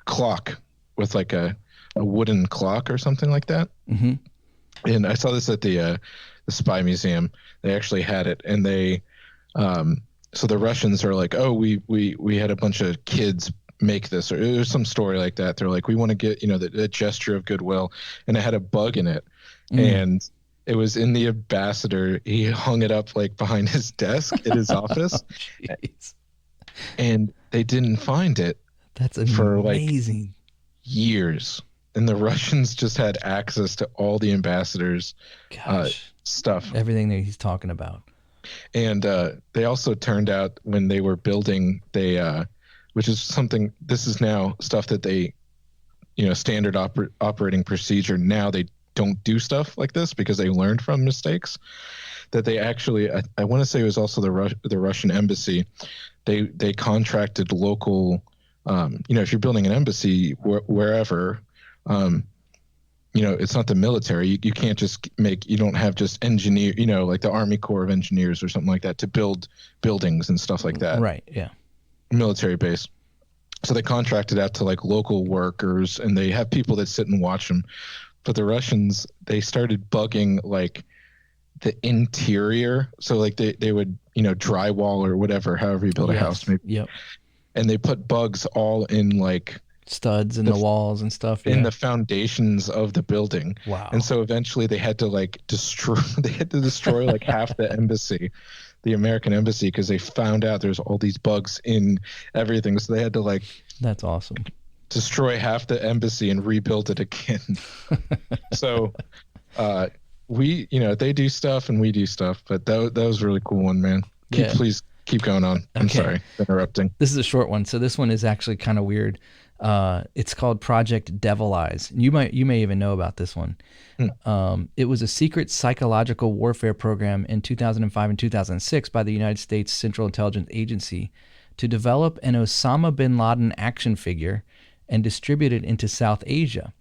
clock with like a wooden clock or something like that. Mm-hmm. And I saw this at the Spy Museum. They actually had it, and they so the Russians are like, oh, we had a bunch of kids make this, or it was some story like that. They're like, we want to get, the gesture of goodwill, and it had a bug in it, and it was in the ambassador. He hung it up like behind his desk at his office, and they didn't find it. That's amazing. For like years, and the Russians just had access to all the ambassador's stuff, everything that he's talking about. And they also turned out when they were building, which is something, this is now stuff that they, standard operating procedure. Now they don't do stuff like this because they learned from mistakes. That they actually, I want to say it was also the Russian embassy. They contracted local, if you're building an embassy wherever, it's not the military. You can't just you don't have just engineer, like the Army Corps of Engineers or something like that to build buildings and stuff like that. Right. Yeah. Military base. So they contracted out to like local workers, and they have people that sit and watch them. But the Russians, they started bugging like the interior. So like they would, drywall or whatever, however you build a house. Maybe. Yep. And they put bugs all in like studs in the walls and stuff. In the foundations of the building. Wow. And so eventually they had to like destroy like half the embassy, the American embassy, because they found out there's all these bugs in everything. So they had to like, that's awesome, destroy half the embassy and rebuild it again. So we, they do stuff and we do stuff, but that was a really cool one, man. Please keep going on. I'm sorry for interrupting. This is a short one. So this one is actually kind of weird. It's called Project Devil Eyes. You may even know about this one. It was a secret psychological warfare program in 2005 and 2006 by the United States Central Intelligence Agency to develop an Osama bin Laden action figure and distribute it into South Asia.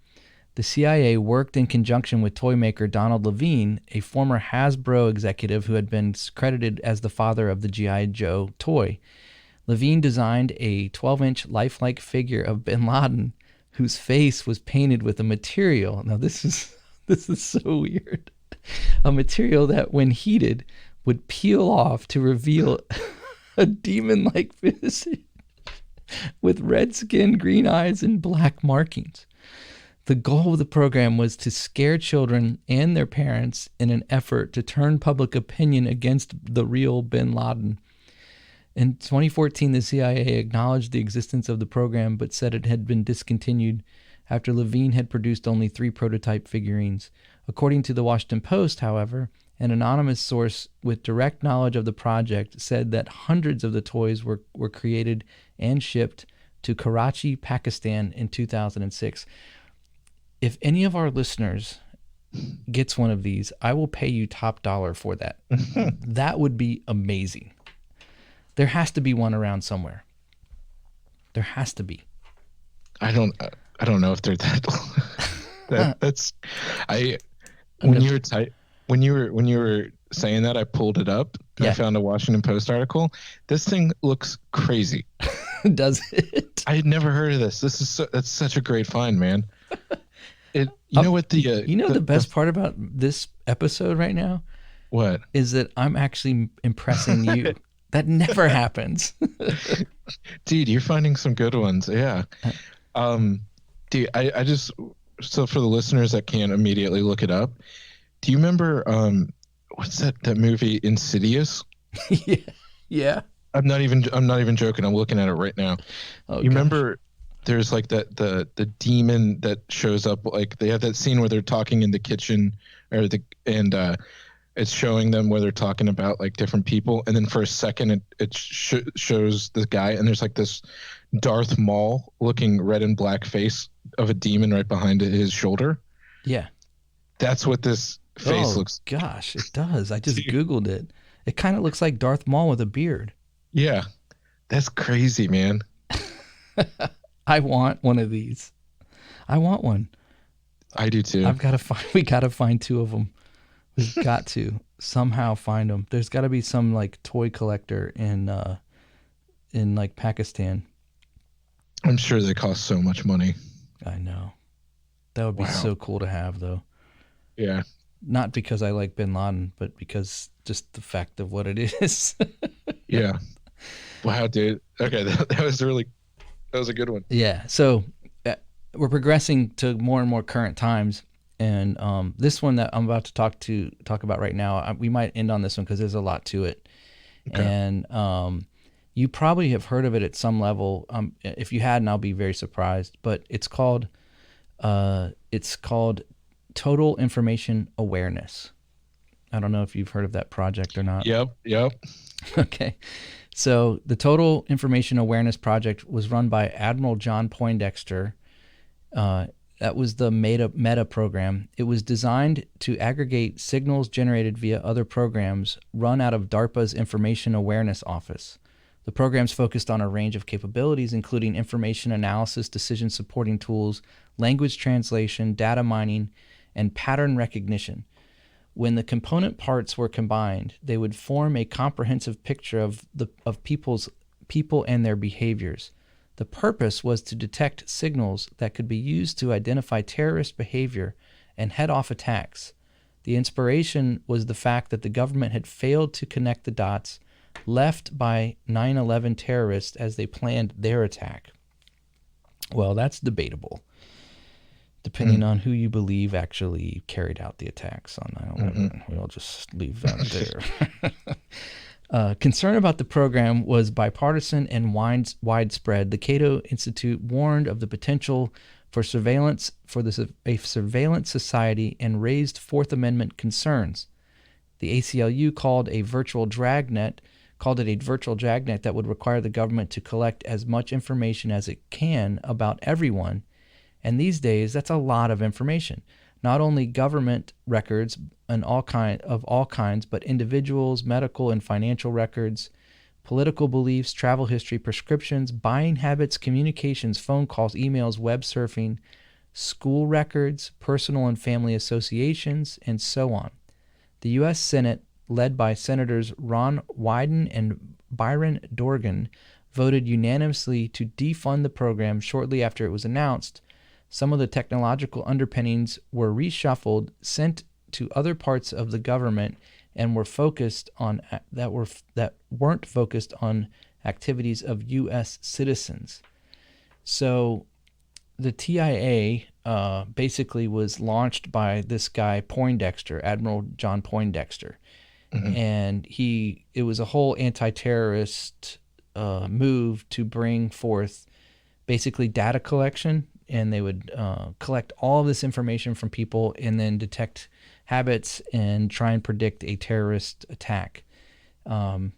The CIA worked in conjunction with toy maker Donald Levine, a former Hasbro executive who had been credited as the father of the G.I. Joe toy. Levine designed a 12-inch lifelike figure of bin Laden whose face was painted with a material. Now this is so weird. A material that when heated would peel off to reveal a demon-like visage with red skin, green eyes, and black markings. The goal of the program was to scare children and their parents in an effort to turn public opinion against the real bin Laden. In 2014, the CIA acknowledged the existence of the program, but said it had been discontinued after Levine had produced only 3 prototype figurines. According to the Washington Post, however, an anonymous source with direct knowledge of the project said that hundreds of the toys were created and shipped to Karachi, Pakistan in 2006. If any of our listeners gets one of these, I will pay you top dollar for that. That would be amazing. There has to be one around somewhere. There has to be. I don't know if they're that. When you were saying that, I pulled it up. And I found a Washington Post article. This thing looks crazy. Does it? I had never heard of this. That's such a great find, man. The best part about this episode right now? What? Is that I'm actually impressing you. That never happens. Dude, you're finding some good ones. Yeah. Dude, I just, so for the listeners that can't immediately look it up, do you remember, what's that movie, Insidious? Yeah. I'm not even joking. I'm looking at it right now. Oh, you remember there's like the demon that shows up, like they have that scene where they're talking in the kitchen it's showing them where they're talking about like different people. And then for a second it shows this guy, and there's like this Darth Maul looking red and black face of a demon right behind his shoulder. Yeah. That's what this face looks. Gosh, it does. I just Googled it. It kind of looks like Darth Maul with a beard. Yeah. That's crazy, man. I want one of these. I want one. I do too. We got to find 2 of them. We've got to somehow find them. There's got to be some like toy collector in like Pakistan. I'm sure they cost so much money. I know. That would be so cool to have, though. Yeah. Not because I like bin Laden, but because just the fact of what it is. Yeah. Wow, dude. Okay, that was really That was a good one. Yeah. So we're progressing to more and more current times. And this one that I'm about to talk about right now, we might end on this one because there's a lot to it. Okay. And you probably have heard of it at some level. If you hadn't, I'll be very surprised. But it's called Total Information Awareness. I don't know if you've heard of that project or not. Yep. Okay. So the Total Information Awareness Project was run by Admiral John Poindexter. That was the Meta program. It was designed to aggregate signals generated via other programs run out of DARPA's Information Awareness Office. The programs focused on a range of capabilities, including information analysis, decision supporting tools, language translation, data mining, and pattern recognition. When the component parts were combined, they would form a comprehensive picture of people and their behaviors. The purpose was to detect signals that could be used to identify terrorist behavior and head off attacks. The inspiration was the fact that the government had failed to connect the dots left by 9/11 terrorists as they planned their attack. Well, that's debatable, depending on who you believe actually carried out the attacks on 9/11. We'll just leave that there. Concern about the program was bipartisan and widespread. The Cato Institute warned of the potential for surveillance a surveillance society and raised Fourth Amendment concerns. The ACLU called it a virtual dragnet that would require the government to collect as much information as it can about everyone. And these days, that's a lot of information. Not only government records and all kinds, but individuals, medical and financial records, political beliefs, travel history, prescriptions, buying habits, communications, phone calls, emails, web surfing, school records, personal and family associations, and so on. The U.S. Senate, led by Senators Ron Wyden and Byron Dorgan, voted unanimously to defund the program shortly after it was announced. Some of the technological underpinnings were reshuffled, sent to other parts of the government, and weren't focused on activities of U.S. citizens. So the TIA basically was launched by this guy Poindexter, Admiral John Poindexter, and it was a whole anti-terrorist move to bring forth basically data collection. And they would collect all of this information from people and then detect habits and try and predict a terrorist attack. And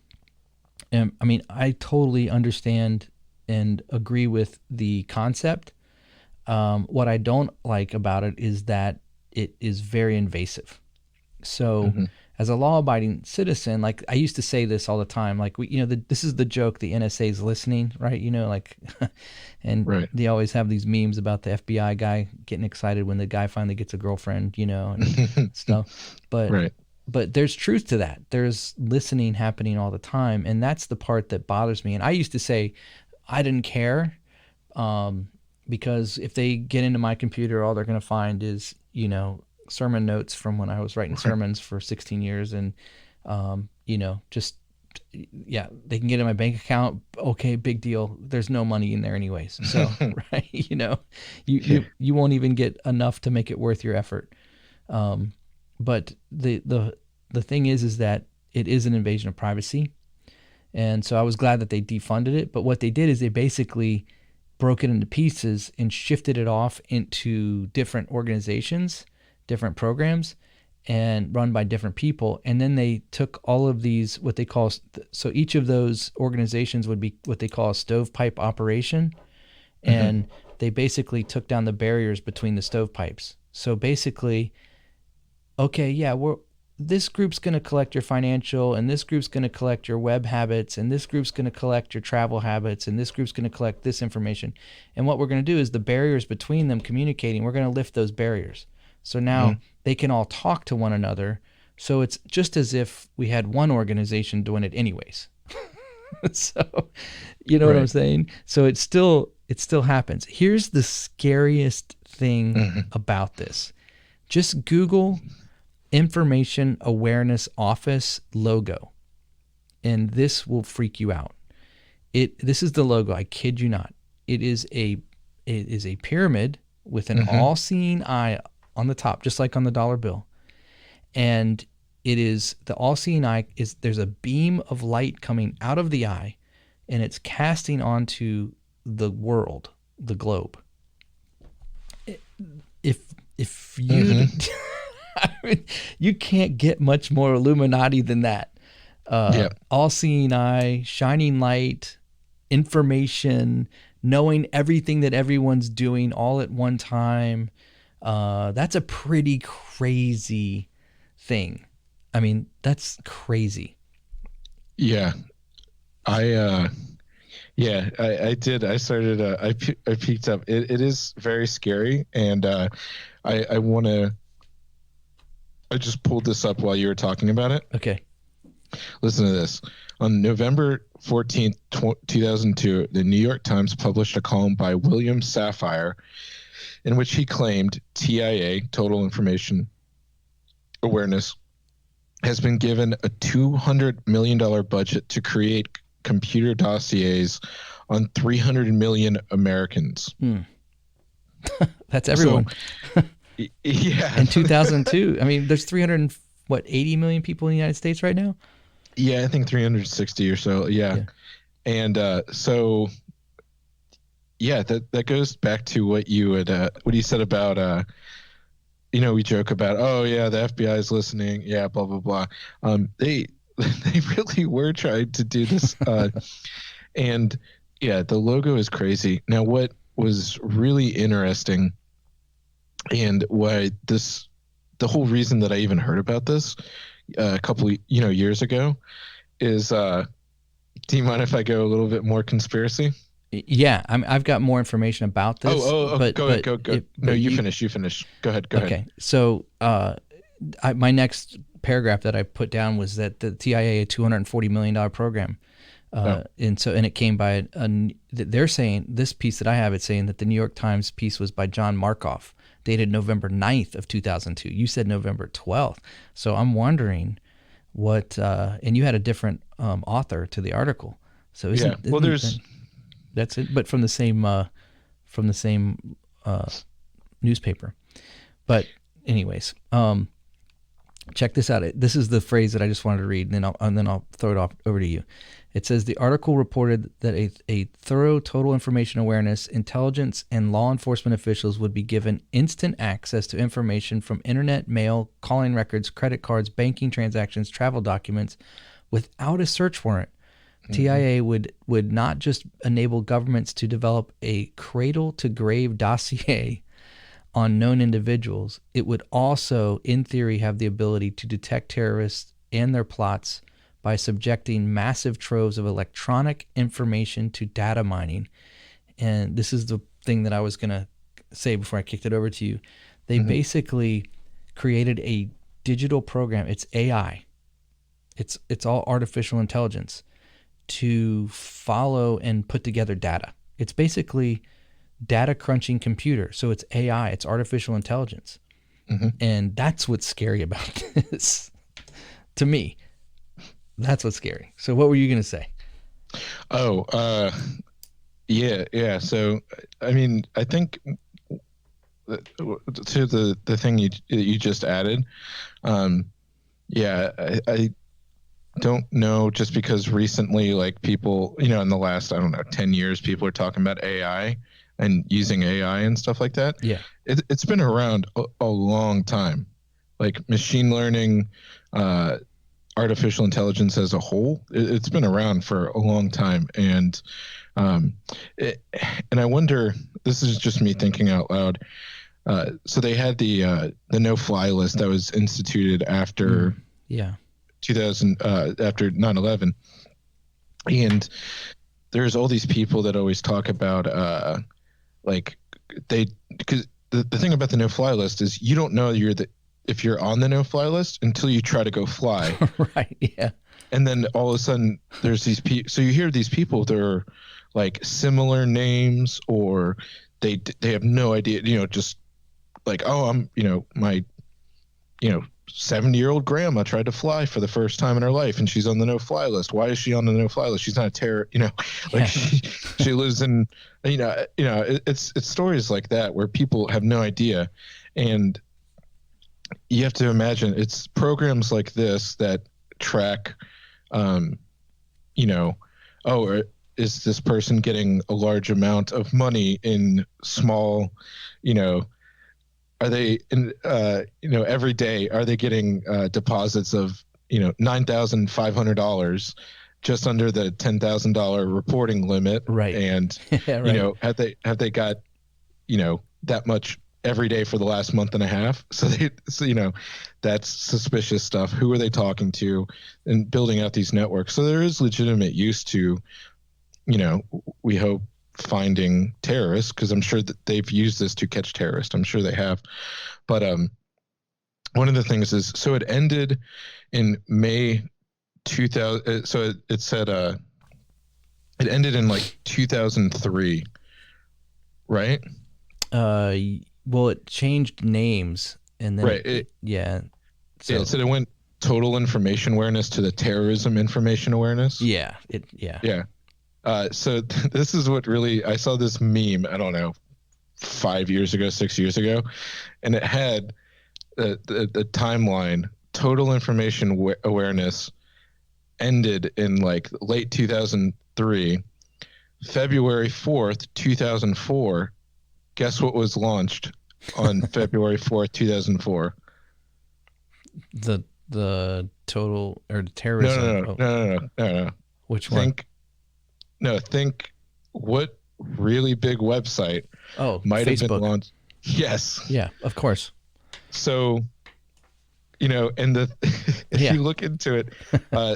I mean, I totally understand and agree with the concept. What I don't like about it is that it is very invasive. So as a law-abiding citizen, like I used to say this all the time, like this is the joke, the NSA is listening, right? And they always have these memes about the FBI guy getting excited when the guy finally gets a girlfriend, and stuff. But there's truth to that. There's listening happening all the time, and that's the part that bothers me. And I used to say I didn't care because if they get into my computer, all they're going to find is, sermon notes from when I was writing sermons for 16 years. And, they can get in my bank account. Okay, big deal. There's no money in there anyways. So, right. You won't even get enough to make it worth your effort. But the thing is that it is an invasion of privacy. And so I was glad that they defunded it. But what they did is they basically broke it into pieces and shifted it off into different organizations, different programs, and run by different people. And then they took all of these, so each of those organizations would be what they call a stovepipe operation. And they basically took down the barriers between the stovepipes. So basically, this group's going to collect your financial, and this group's going to collect your web habits, and this group's going to collect your travel habits, and this group's going to collect this information. And what we're going to do is the barriers between them communicating, we're going to lift those barriers. So now they can all talk to one another. So it's just as if we had one organization doing it anyways. So, you know what I'm saying? So it still happens. Here's the scariest thing about this. Just Google Information Awareness Office logo, and this will freak you out. This is the logo. I kid you not. it is a pyramid with an all-seeing eye on the top, just like on the dollar bill. And it is the all-seeing eye is there's a beam of light coming out of the eye, and it's casting onto the world, the globe. If you I mean, you can't get much more Illuminati than that. All-seeing eye, shining light, information, knowing everything that everyone's doing all at one time. That's a pretty crazy thing. I mean, that's crazy. Yeah. I did. I started, I peeked up. It is very scary. And I just pulled this up while you were talking about it. Okay. Listen to this. On November 14th, 2002, the New York Times published a column by William Safire in which he claimed TIA, Total Information Awareness, has been given a $200 million budget to create computer dossiers on 300 million Americans. That's everyone. So, yeah. In 2002. I mean, there's 80 million people in the United States right now? Yeah, I think 360 or so. Yeah. And so, yeah, that goes back to what you had, what you said about, we joke about, oh yeah, the FBI is listening. Yeah, blah, blah, blah. They really were trying to do this. And yeah, the logo is crazy. Now, what was really interesting and why the whole reason that I even heard about this a couple of, years ago is, do you mind if I go a little bit more conspiracy? Yeah, I've got more information about this. But go ahead. No, you finish. Go ahead. Okay. So my next paragraph that I put down was that the TIA, a $240 million program. And it came by they're saying, this piece that I have, it's saying that the New York Times piece was by John Markoff, dated November 9th of 2002. You said November 12th. So I'm wondering what, and you had a different author to the article. So that's it, but from the same newspaper. But anyways, check this out. This is the phrase that I just wanted to read, and then I'll throw it over to you. It says the article reported that a thorough total information awareness, intelligence, and law enforcement officials would be given instant access to information from internet, mail, calling records, credit cards, banking transactions, travel documents, without a search warrant. TIA would not just enable governments to develop a cradle-to-grave dossier on known individuals, it would also, in theory, have the ability to detect terrorists and their plots by subjecting massive troves of electronic information to data mining. And this is the thing that I was going to say before I kicked it over to you. They basically created a digital program. It's AI. It's all artificial intelligence to follow and put together data. It's basically data crunching computer. So it's AI, it's artificial intelligence. And that's what's scary about this. To me, that's what's scary. So what were you going to say? Yeah. So, I mean, I think to the thing you just added, I don't know, just because recently, like, people, in the last, 10 years, people are talking about AI and using AI and stuff like that. Yeah. It's been around a long time. Like machine learning, artificial intelligence as a whole, it's been around for a long time. And I wonder, this is just me thinking out loud. So they had the no-fly list that was instituted after 2000, after 9/11, and there's all these people that always talk about because the thing about the no-fly list is you don't know if you're on the no-fly list until you try to go fly. Right. Yeah. And then all of a sudden there's these people. So you hear these people that are like similar names, or they have no idea. Just like, oh, I'm my 70-year-old grandma tried to fly for the first time in her life, and she's on the no-fly list. Why is she on the no-fly list? She's not a terror, like she lives in, it's stories like that where people have no idea. And you have to imagine it's programs like this that track, is this person getting a large amount of money in small, are they in, every day, are they getting deposits of, $9,500 just under the $10,000 reporting limit? Right. And, right. have they got, that much every day for the last month and a half? So that's suspicious stuff. Who are they talking to, and building out these networks? So there is legitimate use to, we hope, finding terrorists, because I'm sure that they've used this to catch terrorists. I'm sure they have. But one of the things is, so it ended in May 2000. So it said it ended in like 2003, right? Well, it changed names, and then right. So, yeah, it said it went total information awareness to the terrorism information awareness. Yeah. So this is what really, I saw this meme, I don't know, 6 years ago, and it had the timeline. Total information awareness ended in like late 2003. February 4th, 2004. Guess what was launched on February 4th, 2004? The total, or the terrorism. No. Which one? Think what really big website might Facebook. have been launched. Yes. Yeah, of course. So, and if you look into it,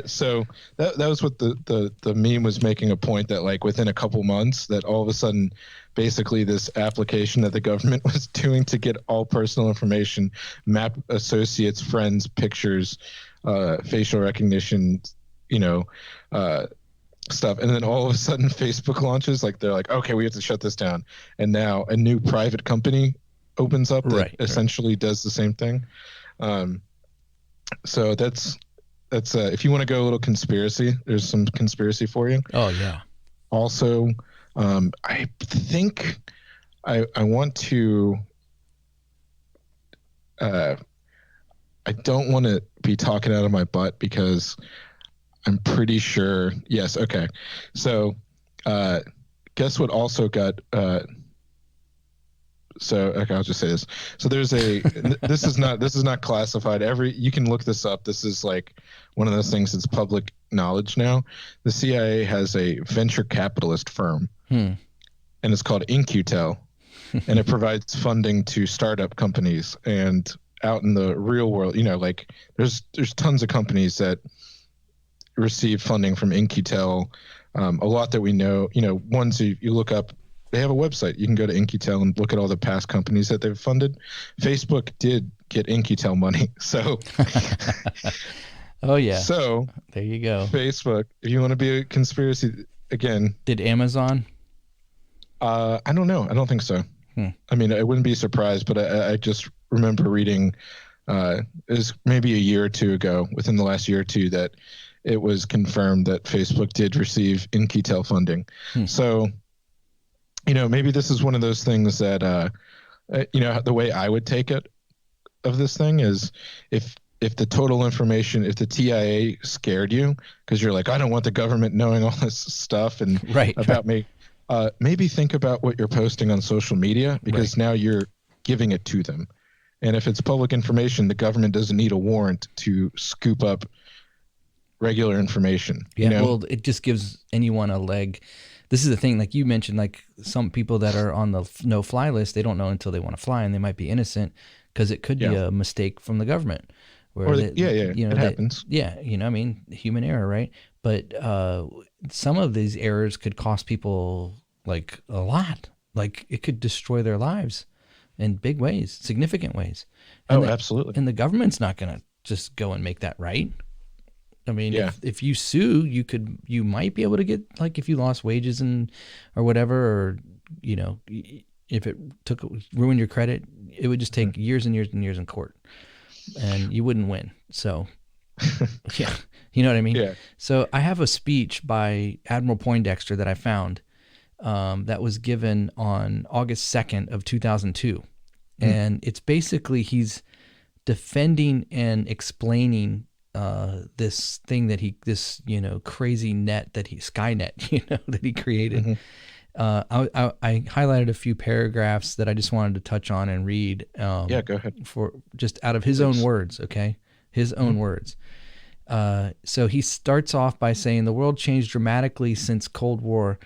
so that was what the meme was making a point, that like within a couple months, that all of a sudden, basically this application that the government was doing to get all personal information, map associates, friends, pictures, facial recognition, stuff, and then all of a sudden Facebook launches, like they're like, okay, we have to shut this down, and now a new private company opens up that essentially does the same thing. So that's if you want to go a little conspiracy, there's some conspiracy for you. Oh yeah. Also, I think I want to I don't want to be talking out of my butt, because I'm pretty sure. Yes. Okay. So, guess what also got, okay, I'll just say this. So there's this is not classified. You can look this up. This is like one of those things that's public knowledge now. The CIA has a venture capitalist firm, and it's called InQtel, and it provides funding to startup companies. And out in the real world, like there's tons of companies that receive funding from InQtel. A lot that we know, ones you look up, they have a website. You can go to InQtel and look at all the past companies that they've funded. Facebook did get InQtel money. So, oh yeah. So there you go. Facebook, if you want to be a conspiracy again. Did Amazon? I don't know. I don't think so. I mean, I wouldn't be surprised, but I just remember reading, it was maybe a year or two ago, within the last year or two, that it was confirmed that Facebook did receive InQtel funding. So, maybe this is one of those things that, the way I would take it of this thing is, if the total information, if the TIA scared you because you're like, I don't want the government knowing all this stuff and about me, maybe think about what you're posting on social media, because now you're giving it to them. And if it's public information, the government doesn't need a warrant to scoop up regular information. Well, it just gives anyone a leg. This is the thing, like you mentioned, like some people that are on the no-fly list, they don't know until they want to fly, and they might be innocent because it could be a mistake from the government. It happens. Human error, right? But some of these errors could cost people like a lot. Like it could destroy their lives in big ways, significant ways. Absolutely. And the government's not going to just go and make that right. I mean, if you sue, you might be able to get, like, if you lost wages or whatever, or, if it ruined your credit, it would just take years and years and years in court. and you wouldn't win. So, yeah, you know what I mean? Yeah. So I have a speech by Admiral Poindexter that I found that was given on August 2nd of 2002. And it's basically he's defending and explaining this thing that this crazy net that Skynet that he created. I highlighted a few paragraphs that I just wanted to touch on and read. Yeah, go ahead. For just out of his own words, okay? His own words. So he starts off by saying the world changed dramatically since Cold War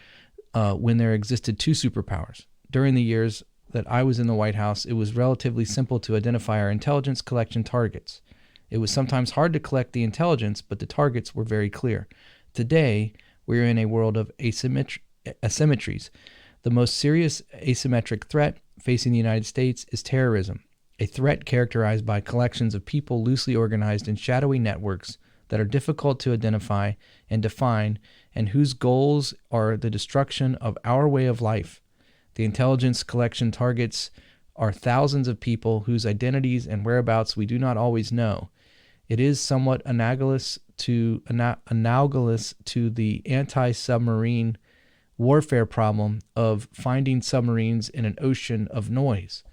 when there existed two superpowers. During the years that I was in the White House, it was relatively simple to identify our intelligence collection targets. It was sometimes hard to collect the intelligence, but the targets were very clear. Today, we're in a world of asymmetries. The most serious asymmetric threat facing the United States is terrorism, a threat characterized by collections of people loosely organized in shadowy networks that are difficult to identify and define, and whose goals are the destruction of our way of life. The intelligence collection targets are thousands of people whose identities and whereabouts we do not always know. It is somewhat analogous to the anti-submarine warfare problem of finding submarines in an ocean of noise.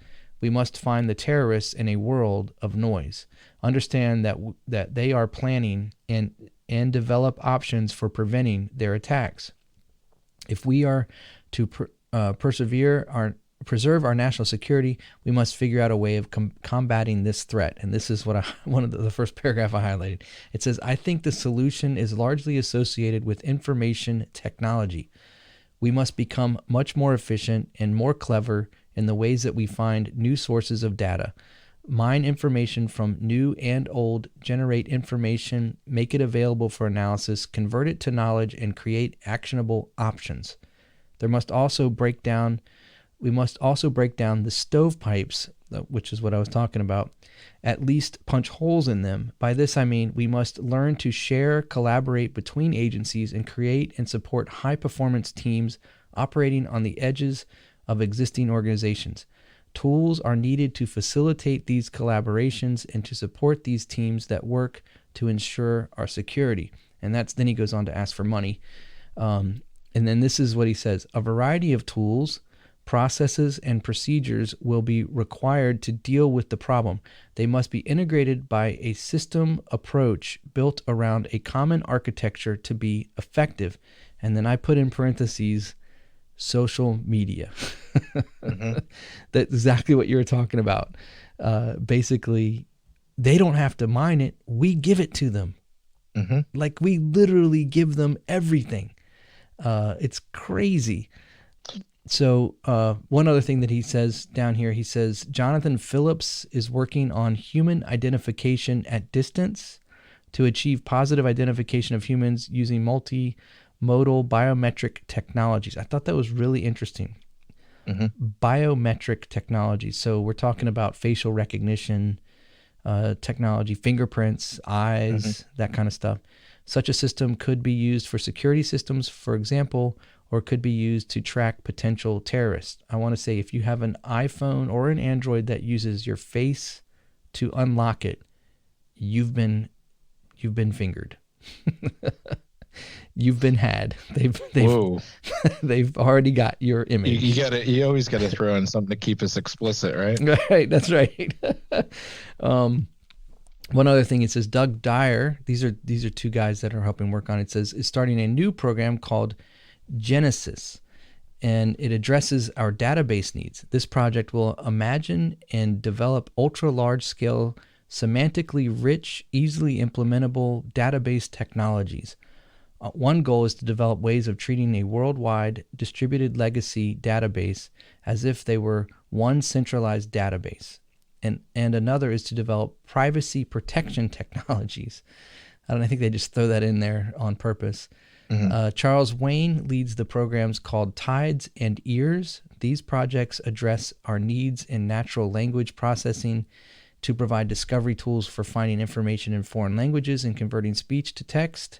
We must find the terrorists in a world of noise. Understand that they are planning and develop options for preventing their attacks. If we are to preserve our national security, we must figure out a way of combating this threat. And this is what one of the first paragraph I highlighted. It says, I think the solution is largely associated with information technology. We must become much more efficient and more clever in the ways that we find new sources of data, mine information from new and old, generate information, make it available for analysis, convert it to knowledge, and create actionable options. We must also break down the stovepipes, which is what I was talking about, at least punch holes in them. By this I mean we must learn to share, collaborate between agencies, and create and support high-performance teams operating on the edges of existing organizations. Tools are needed to facilitate these collaborations and to support these teams that work to ensure our security. And then he goes on to ask for money. And then this is what he says. A variety of tools, processes, and procedures will be required to deal with the problem. They must be integrated by a system approach built around a common architecture to be effective. And then I put in parentheses, social media. That's exactly what you were talking about. Basically, they don't have to mine it. We give it to them. Like we literally give them everything. It's crazy. So one other thing that he says down here, he says, Jonathan Phillips is working on human identification at distance to achieve positive identification of humans using multimodal biometric technologies. I thought that was really interesting. Biometric technologies. So we're talking about facial recognition technology, fingerprints, eyes, that kind of stuff. Such a system could be used for security systems, for example, or could be used to track potential terrorists. I want to say if you have an iPhone or an Android that uses your face to unlock it, you've been fingered. You've been had. They've already got your image. You always got to throw in something to keep us explicit, right? Right, that's right. One other thing, it says Doug Dyer, these are two guys that are helping work on it, says is starting a new program called Genesis, and it addresses our database needs. This project will imagine and develop ultra-large scale, semantically rich, easily implementable database technologies. One goal is to develop ways of treating a worldwide distributed legacy database as if they were one centralized database. And another is to develop privacy protection technologies. I think they just throw that in there on purpose. Charles Wayne leads the programs called Tides and Ears. These projects address our needs in natural language processing to provide discovery tools for finding information in foreign languages and converting speech to text.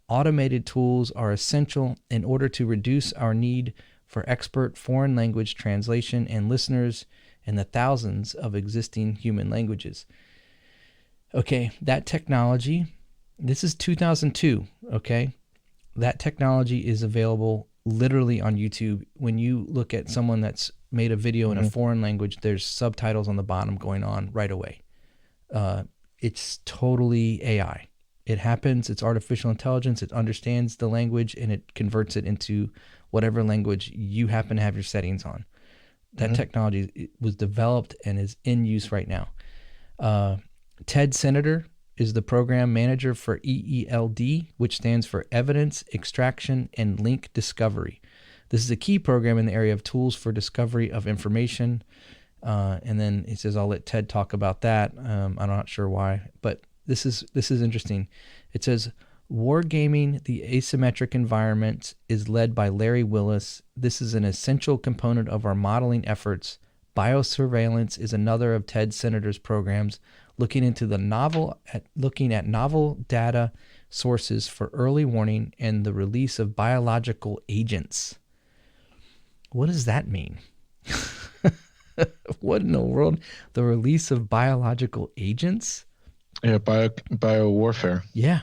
Automated tools are essential in order to reduce our need for expert foreign language translation and listeners in the thousands of existing human languages. Okay, that technology, this is 2002, okay? That technology is available literally on YouTube. When you look at someone that's made a video in a foreign language, there's subtitles on the bottom going on right away. It's totally AI. It happens. It's artificial intelligence. It understands the language and it converts it into whatever language you happen to have your settings on. That technology was developed and is in use right now. Ted Senator is the program manager for EELD, which stands for Evidence Extraction and Link Discovery. This is a key program in the area of tools for discovery of information. And then he says, I'll let Ted talk about that. I'm not sure why, but this is interesting. It says, Wargaming the Asymmetric Environment is led by Larry Willis. This is an essential component of our modeling efforts. Biosurveillance is another of Ted Senator's programs, looking at novel data sources for early warning and the release of biological agents. What does that mean? What in the world? The release of biological agents? Yeah, bio warfare. Yeah.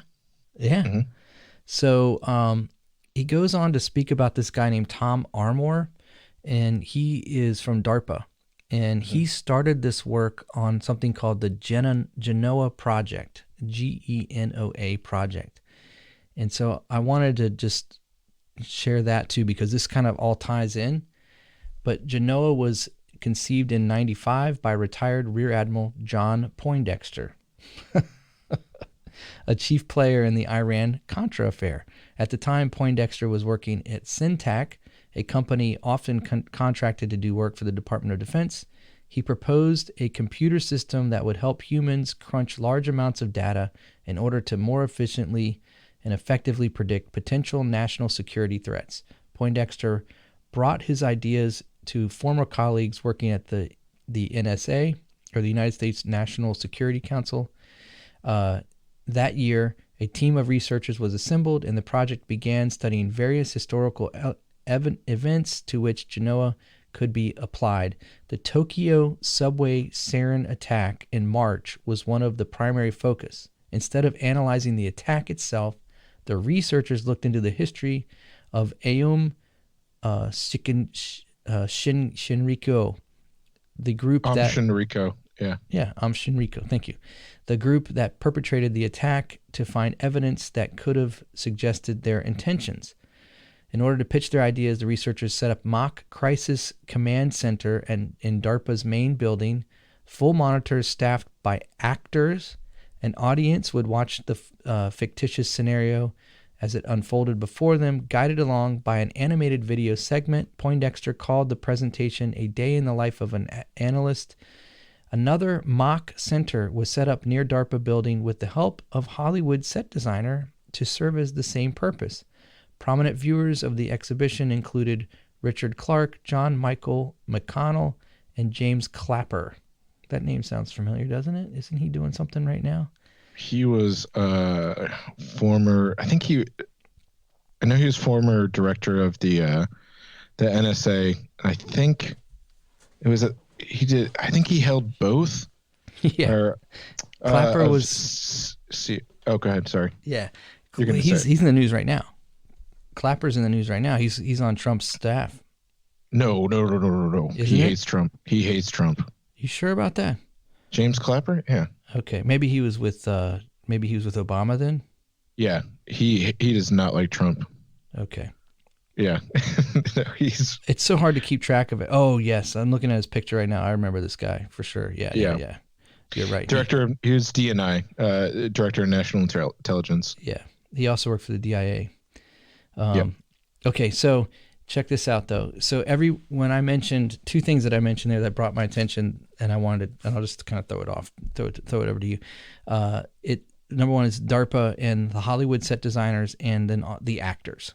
So he goes on to speak about this guy named Tom Armour, and he is from DARPA. And he started this work on something called the Genoa Project, GENOA Project. And so I wanted to just share that too, because this kind of all ties in. But Genoa was conceived in 1995 by retired Rear Admiral John Poindexter, a chief player in the Iran-Contra affair. At the time, Poindexter was working at Syntac, a company often contracted to do work for the Department of Defense. He proposed a computer system that would help humans crunch large amounts of data in order to more efficiently and effectively predict potential national security threats. Poindexter brought his ideas to former colleagues working at the NSA, or the United States National Security Council. That year, a team of researchers was assembled, and the project began studying various historical events to which Genoa could be applied. The Tokyo subway sarin attack in March was one of the primary focus. Instead of analyzing the attack itself, the researchers looked into the history of Aum Shinrikyo, the group that... Shinrikyo, yeah. Yeah, Shinrikyo, thank you. The group that perpetrated the attack, to find evidence that could have suggested their intentions. In order to pitch their ideas, the researchers set up mock crisis command center in DARPA's main building, full monitors staffed by actors. An audience would watch the fictitious scenario as it unfolded before them, guided along by an animated video segment. Poindexter called the presentation A Day in the Life of an Analyst. Another mock center was set up near DARPA building with the help of Hollywood set designer to serve as the same purpose. Prominent viewers of the exhibition included Richard Clark, John Michael McConnell, and James Clapper. That name sounds familiar, doesn't it? Isn't he doing something right now? He was former, I know he was former director of the NSA. I think it was I think he held both. Yeah. Or, Clapper was... go ahead. Sorry. Yeah. He's in the news right now. Clapper's in the news right now. He's on Trump's staff. No. He hates Trump. You sure about that? James Clapper? Yeah. Okay. Maybe he was with Obama then? Yeah. He does not like Trump. Okay. Yeah. No, it's so hard to keep track of it. Oh, yes. I'm looking at his picture right now. I remember this guy for sure. Yeah. You're right. He was DNI, Director of National Intelligence. Yeah. He also worked for the DIA. Yep. Okay, so check this out though. So when I mentioned two things that I mentioned there that brought my attention, and and I'll just kind of throw it over to you. Number one is DARPA and the Hollywood set designers, and then the actors.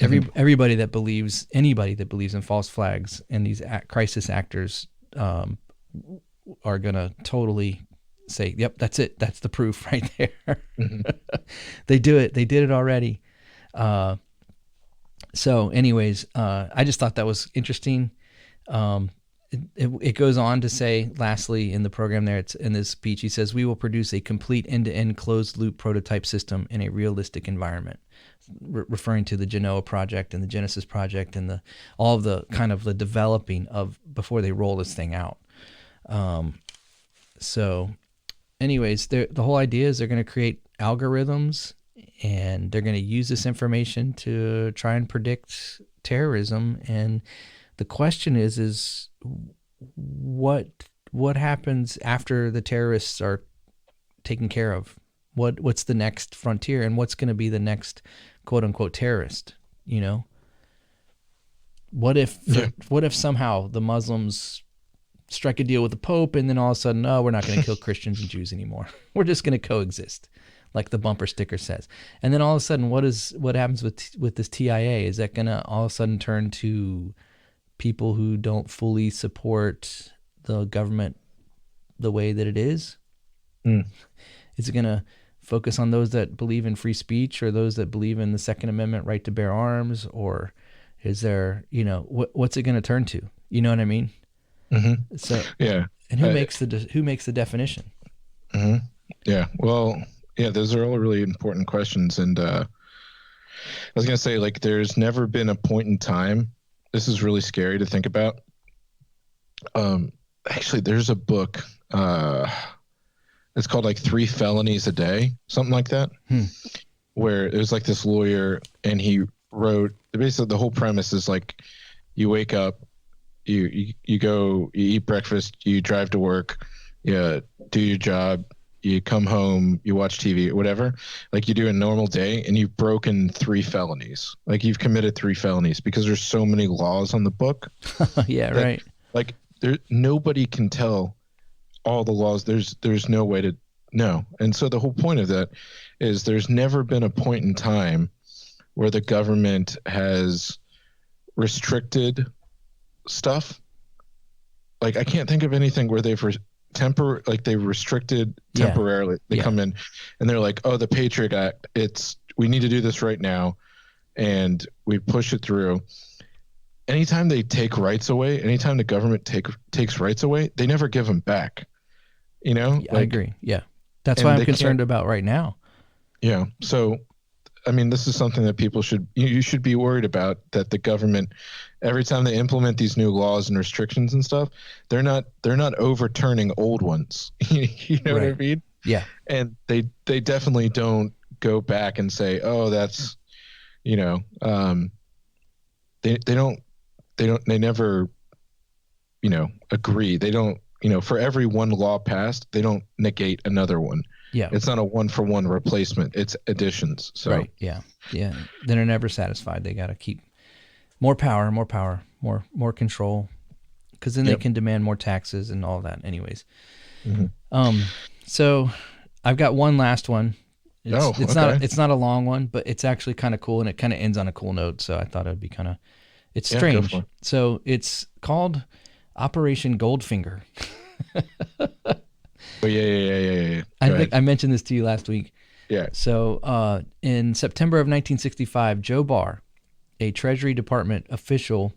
Anybody that believes in false flags and these crisis actors are gonna totally say, "Yep, that's it. That's the proof right there." They do it. They did it already. So anyways, I just thought that was interesting. it goes on to say, lastly, in the program there, it's in this speech, he says, we will produce a complete end-to-end closed-loop prototype system in a realistic environment, referring to the Genoa project and the Genesis project and all of the kind of the developing of before they roll this thing out. So anyways, the whole idea is they're going to create algorithms, and they're going to use this information to try and predict terrorism. And the question is what happens after the terrorists are taken care of? What's the next frontier, and what's going to be the next quote unquote terrorist? You know, what if somehow the Muslims strike a deal with the Pope, and then all of a sudden, no, we're not going to kill Christians and Jews anymore. We're just going to coexist, like the bumper sticker says. And then all of a sudden, what happens with this TIA? Is that going to all of a sudden turn to people who don't fully support the government the way that it is? Is it going to focus on those that believe in free speech, or those that believe in the Second Amendment right to bear arms? Or is there, what's it going to turn to? You know what I mean? Mm-hmm. So yeah, and who makes the definition? Mm-hmm. Yeah, well, yeah, those are all really important questions. And I was gonna say, like, there's never been a point in time. This is really scary to think about. Actually, there's a book. It's called like 3 Felonies a Day, something like that. Where it was like this lawyer, and he wrote. Basically, the whole premise is like, you wake up. You go, you eat breakfast, you drive to work, you do your job, you come home, you watch TV, whatever. Like, you do a normal day, and you've broken 3 felonies. Like, you've committed 3 felonies because there's so many laws on the book. Yeah, right. Like, nobody can tell all the laws. There's no way to know. And so the whole point of that is there's never been a point in time where the government has restricted stuff. Like, I can't think of anything where they've they restricted temporarily. They come in and they're like, oh, the Patriot Act, we need to do this right now, and we push it through. Anytime they take rights away, anytime the government takes rights away, they never give them back. I agree. Yeah, that's why I'm concerned about right now. Yeah. So, I mean, this is something that you should be worried about, that the government, every time they implement these new laws and restrictions and stuff, they're not overturning old ones. You know what I mean? Yeah. And they definitely don't go back and say, oh, that's, they never, agree. They don't, for every one law passed, they don't negate another one. Yeah. It's not a 1-for-1 replacement. It's additions. So. Right. Yeah. Yeah. They're never satisfied. They got to keep more power, more control, because then they can demand more taxes and all that anyways. Mm-hmm. So I've got one last one. It's not a long one, but it's actually kind of cool, and it kind of ends on a cool note. So I thought it would be it's strange. So it's called Operation Goldfinger. Oh, yeah. I mentioned this to you last week. Yeah. So in September of 1965, Joe Barr, a Treasury Department official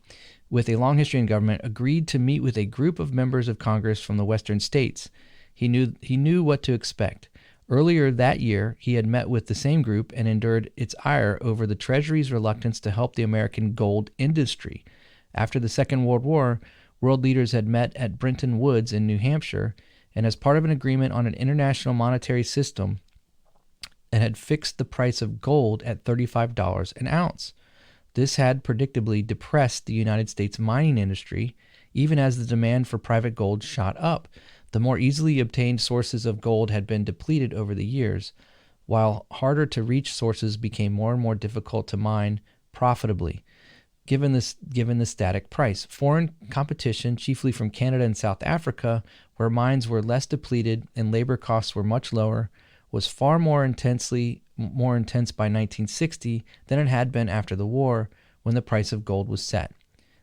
with a long history in government, agreed to meet with a group of members of Congress from the western states. He knew what to expect. Earlier that year, he had met with the same group and endured its ire over the Treasury's reluctance to help the American gold industry. After the Second World War, world leaders had met at Bretton Woods in New Hampshire, and as part of an agreement on an international monetary system, it had fixed the price of gold at $35 an ounce. This had predictably depressed the United States mining industry, even as the demand for private gold shot up. The more easily obtained sources of gold had been depleted over the years, while harder to reach sources became more and more difficult to mine profitably. Given the static price, foreign competition, chiefly from Canada and South Africa, where mines were less depleted and labor costs were much lower, was far more intense by 1960 than it had been after the war, when the price of gold was set.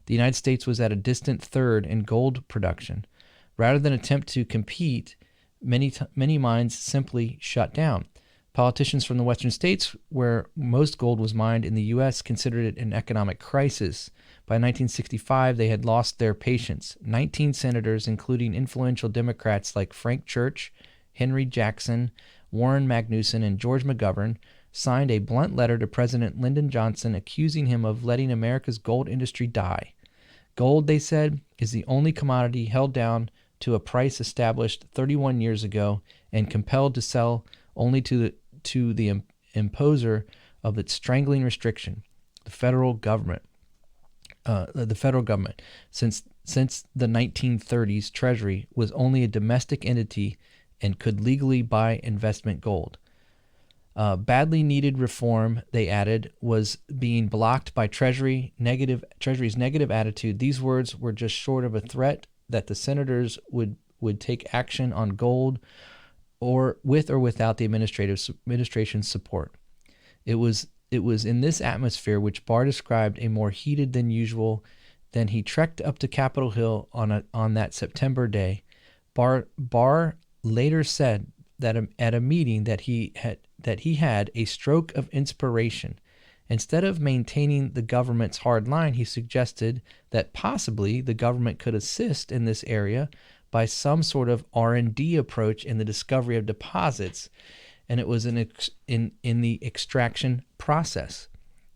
The United States was at a distant third in gold production. Rather than attempt to compete, many mines simply shut down. Politicians from the western states, where most gold was mined in the U.S., considered it an economic crisis. By 1965, they had lost their patience. 19 senators, including influential Democrats like Frank Church, Henry Jackson, Warren Magnuson, and George McGovern, signed a blunt letter to President Lyndon Johnson accusing him of letting America's gold industry die. Gold, they said, is the only commodity held down to a price established 31 years ago and compelled to sell only to the imposer of its strangling restriction, the federal government. Since the 1930s, Treasury was only a domestic entity and could legally buy investment gold. Badly needed reform, they added, was being blocked by Treasury's negative attitude. These words were just short of a threat that the senators would take action on gold, or with or without the administration's support. It was in this atmosphere which Barr described a more heated than usual. Then he trekked up to Capitol Hill on that September day. Barr later said that at a meeting that he had a stroke of inspiration. Instead of maintaining the government's hard line, he suggested that possibly the government could assist in this area by some sort of R&D approach in the discovery of deposits, and it was in the extraction process.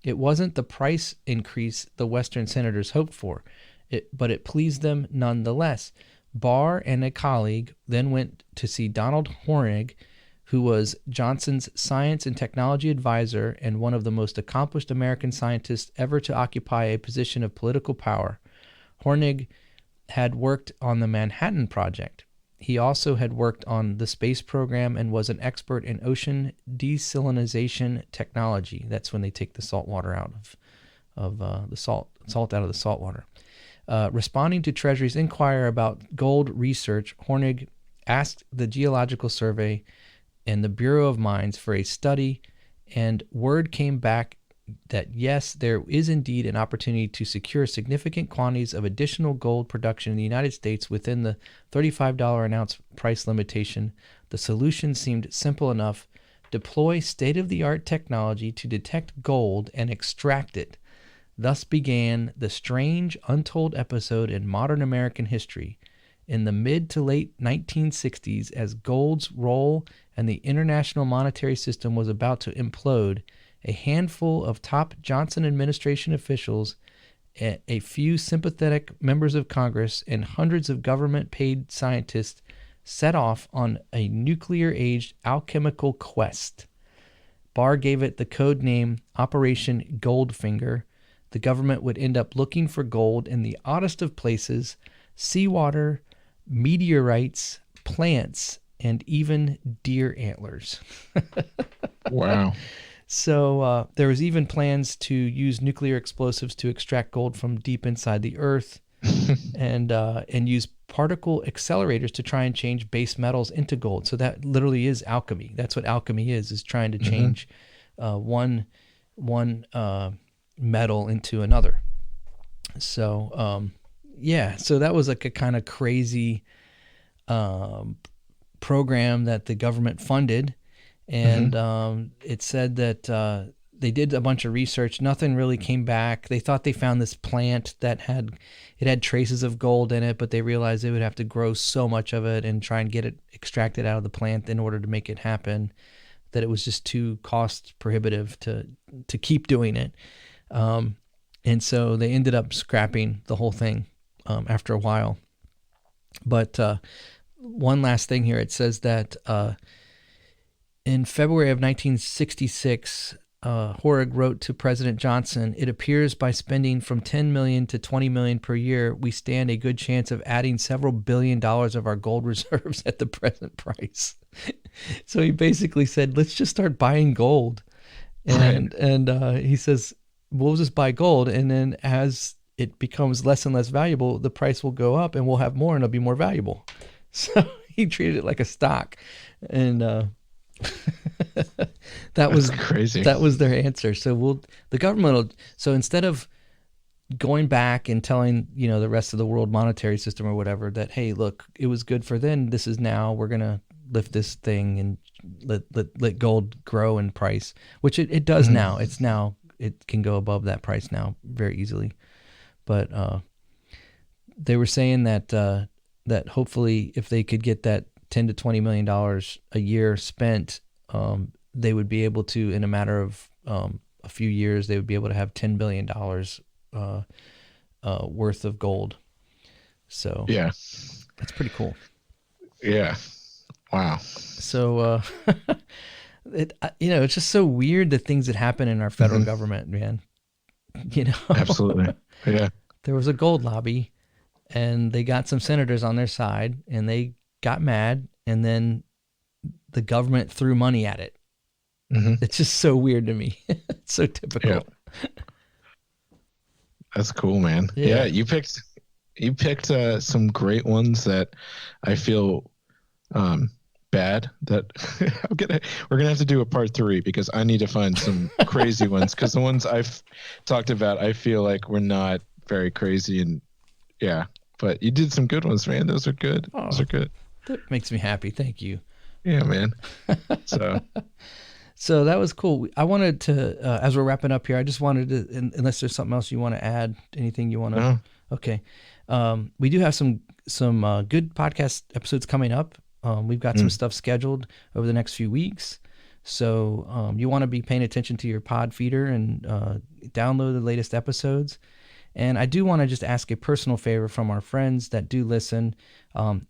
It wasn't the price increase the Western senators hoped for, but it pleased them nonetheless. Barr and a colleague then went to see Donald Hornig, who was Johnson's science and technology advisor and one of the most accomplished American scientists ever to occupy a position of political power. Hornig had worked on the Manhattan Project. He also had worked on the space program and was an expert in ocean desalinization technology. That's when they take the salt water out of the salt out of the salt water. Responding to Treasury's inquiry about gold research, Hornig asked the Geological Survey and the Bureau of Mines for a study, and word came back that yes, there is indeed an opportunity to secure significant quantities of additional gold production in the United States within the $35 an ounce price limitation. The solution seemed simple enough: deploy state-of-the-art technology to detect gold and extract it. Thus began the strange, untold episode in modern American history. In the mid to late 1960s, as gold's role and the international monetary system was about to implode, a handful of top Johnson administration officials, a few sympathetic members of Congress, and hundreds of government-paid scientists set off on a nuclear-aged alchemical quest. Barr gave it the code name Operation Goldfinger. The government would end up looking for gold in the oddest of places: seawater, meteorites, plants, and even deer antlers. Wow. So there was even plans to use nuclear explosives to extract gold from deep inside the earth, and use particle accelerators to try and change base metals into gold. So that literally is alchemy. That's what alchemy is trying to change one metal into another. So so that was like a kind of crazy program that the government funded. And it said that they did a bunch of research. Nothing really came back. They thought they found this plant that had traces of gold in it, but they realized they would have to grow so much of it and try and get it extracted out of the plant in order to make it happen, that it was just too cost prohibitive to keep doing it. And so they ended up scrapping the whole thing after a while. But one last thing here. It says that in February of 1966, Hornig wrote to President Johnson, "It appears by spending from $10 million to $20 million per year, we stand a good chance of adding several $1 billion of our gold reserves at the present price." So he basically said, let's just start buying gold. And he says, we'll just buy gold, and then as it becomes less and less valuable, the price will go up and we'll have more and it'll be more valuable. So he treated it like a stock. And that was crazy. That was their answer. So the government will, so instead of going back and telling, the rest of the world monetary system or whatever that, hey, look, it was good for then, this is now, we're going to lift this thing and let gold grow in price, which it does now. It can go above that price now very easily. But they were saying that that hopefully if they could get that $10 to $20 million a year spent, they would be able to, in a matter of a few years, they would be able to have $10 billion worth of gold. So yeah, that's pretty cool. yeah, wow. So it's just so weird, the things that happen in our federal government, man. Absolutely. Yeah. There was a gold lobby, and they got some senators on their side, and they got mad, and then the government threw money at it. It's just so weird to me. It's so typical. Yeah. That's cool, man. Yeah, you picked some great ones that I feel bad that we're gonna have to do a part 3, because I need to find some crazy ones, because the ones I've talked about I feel like we're not very crazy, and but you did some good ones, man. Those are good. Those are good. That makes me happy. Thank you. Yeah, man. So that was cool. I wanted to, as we're wrapping up here, I just wanted to, unless there's something else you want to add, anything you want to. No. Okay. We do have some good podcast episodes coming up. We've got some stuff scheduled over the next few weeks. So you want to be paying attention to your pod feeder and download the latest episodes. And I do want to just ask a personal favor from our friends that do listen.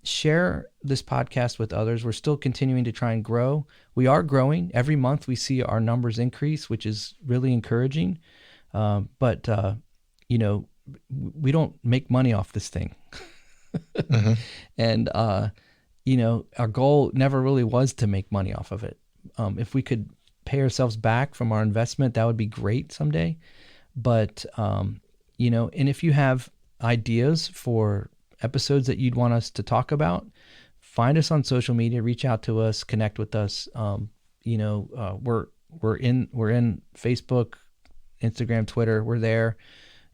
Share this podcast with others. We're still continuing to try and grow. We are growing. Every month we see our numbers increase, which is really encouraging. But we don't make money off this thing. And, our goal never really was to make money off of it. If we could pay ourselves back from our investment, that would be great someday. But, and if you have ideas for episodes that you'd want us to talk about, find us on social media, reach out to us, connect with us. We're in Facebook, Instagram, Twitter. We're there.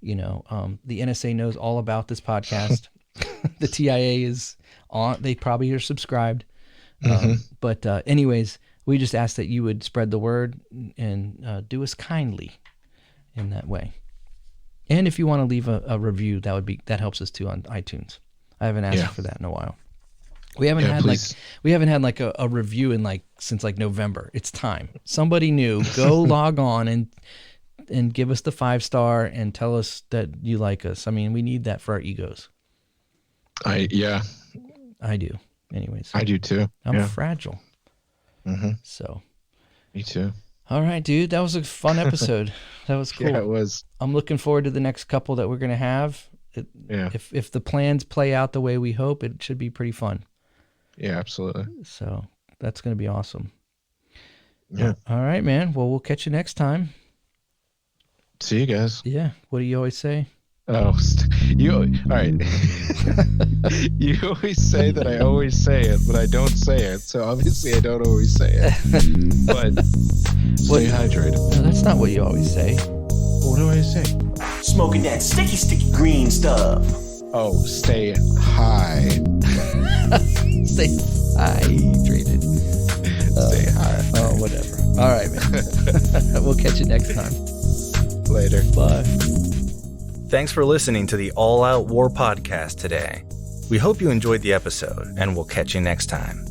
The NSA knows all about this podcast. The TIA is on. They probably are subscribed. But anyways, we just ask that you would spread the word and do us kindly in that way. And if you want to leave a review, that helps us too on iTunes. I haven't asked for that in a while. We haven't had a review since November. It's time. Somebody new, go log on and give us the 5-star and tell us that you like us. I mean, we need that for our egos. I do. Anyways, I do too. I'm fragile. So me too. All right, dude. That was a fun episode. That was cool. Yeah, it was. I'm looking forward to the next couple that we're going to have. If the plans play out the way we hope, it should be pretty fun. Yeah, absolutely. So that's going to be awesome. Yeah. All right, man. Well, we'll catch you next time. See you guys. Yeah. What do you always say? Oh, all right. You always say that I always say it, but I don't say it. So obviously I don't always say it. But stay hydrated. No, that's not what you always say. What do I say? Smoking that sticky green stuff. Oh, stay high. Stay hydrated. Stay high. Oh, whatever. All right, man. We'll catch you next time. Later. Bye. Thanks for listening to the All Out War podcast today. We hope you enjoyed the episode, and we'll catch you next time.